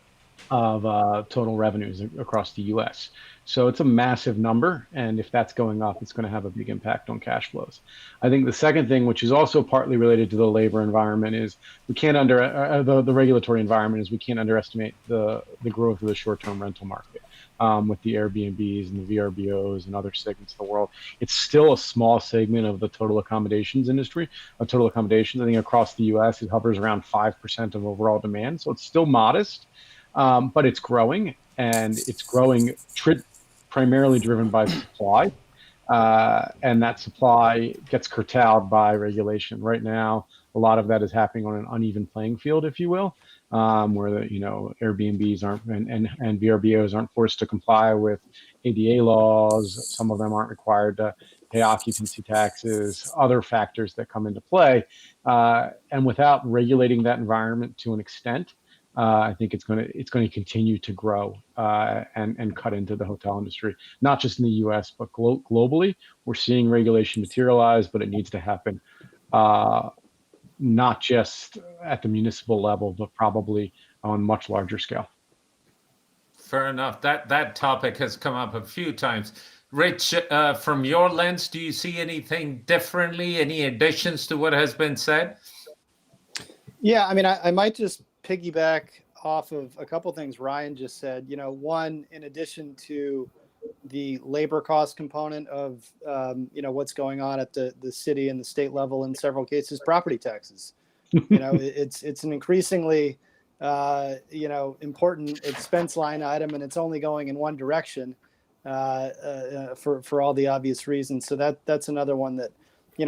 of total revenues across the U.S. So it's a massive number, and if that's going up, it's going to have a big impact on cash flows. I think the second thing, which is also partly related to the labor environment, is we can't the regulatory environment is we can't underestimate the growth of the short-term rental market with the Airbnbs and the VRBOs and other segments of the world. It's still a small segment of the total accommodations industry. Total accommodations, I think across the U.S. it hovers around 5% of overall demand, so it's still modest, but it's growing, and it's growing primarily driven by supply, and that supply gets curtailed by regulation. Right now, a lot of that is happening on an uneven playing field, if you will, where Airbnbs aren't and VRBOs aren't forced to comply with ADA laws. Some of them aren't required to pay occupancy taxes, other factors that come into play, and without regulating that environment to an extent, I think it's going to continue to grow and cut into the hotel industry, not just in the U.S. but globally. We're seeing regulation materialize, but it needs to happen not just at the municipal level, but probably on much larger scale. Fair enough. That topic has come up a few times. Rich, from your lens, do you see anything differently? Any additions to what has been said? Yeah, I mean, I might just piggyback off of a couple things Ryan just said. One, in addition to the labor cost component of what's going on at the city and the state level, in several cases, property taxes. It's an increasingly important expense line item, and it's only going in one direction for all the obvious reasons. So that's another one that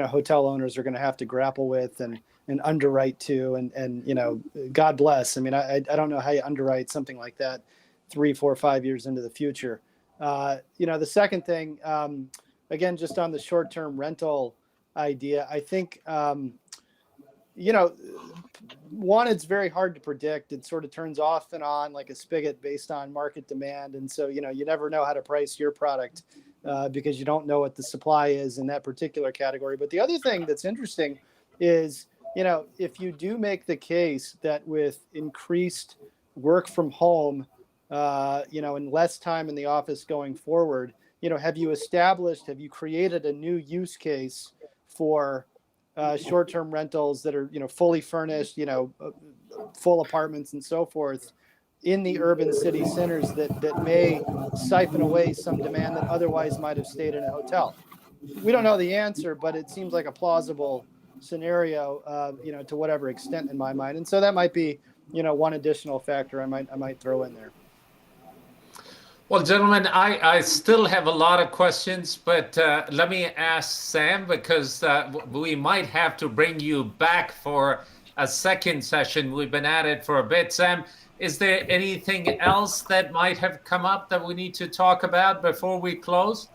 hotel owners are going to have to grapple with and underwrite to, and God bless. I mean, I don't know how you underwrite something like that 3, 4, 5 years into the future. The second thing, again, just on the short-term rental idea, I think, one, it's very hard to predict. It sort of turns off and on like a spigot based on market demand. And so, you never know how to price your product because you don't know what the supply is in that particular category. But the other thing that's interesting is, if you do make the case that with increased work from home, and less time in the office going forward, have you created a new use case for short-term rentals that are, fully furnished, full apartments and so forth in the urban city centers that may siphon away some demand that otherwise might have stayed in a hotel? We don't know the answer, but it seems like a plausible scenario, to whatever extent in my mind. And so that might be, one additional factor I might throw in there. Well, gentlemen, I still have a lot of questions, but let me ask Sam, because we might have to bring you back for a second session. We've been at it for a bit. Sam, is there anything else that might have come up that we need to talk about before we close?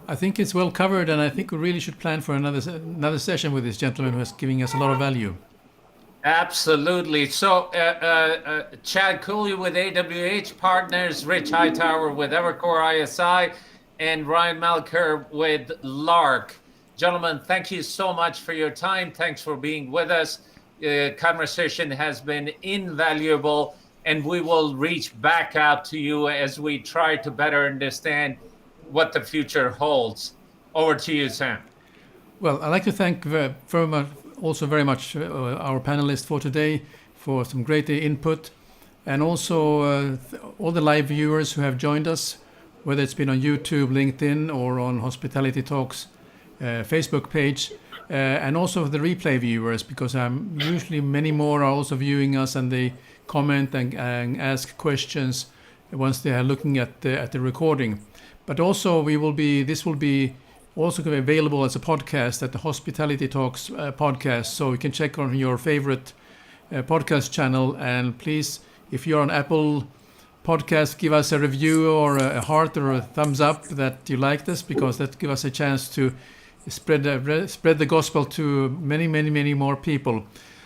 I think it's well covered, and I think we really should plan for another session with this gentleman who is giving us a lot of value. Absolutely. So Chad Cooley with AWH Partners, Rich Hightower with Evercore ISA, and Ryan Meliker with Lark. Gentlemen, thank you so much for your time. Thanks for being with us. Conversation has been invaluable, and we will reach back out to you as we try to better understand what the future holds. Over to you, Sam. Well, I'd like to thank very much our panelists for today for some great input, and also all the live viewers who have joined us, whether it's been on YouTube, LinkedIn, or on Hospitality Talks Facebook page, and also the replay viewers, because usually many more are also viewing us, and they comment and ask questions once they are looking at the recording. But also this will be also available as a podcast at the Hospitality Talks podcast, so you can check on your favorite podcast channel. And please, if you're on Apple Podcast, give us a review or a heart or a thumbs up that you like this, because that gives us a chance to spread the gospel to many, many, many more people.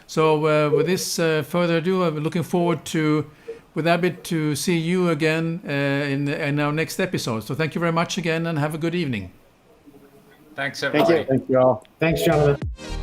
So with this further ado, I'm looking forward with Abid to see you again in our next episode. So thank you very much again, and have a good evening. Thanks, everybody. Thank you. Thank you all. Thanks, gentlemen.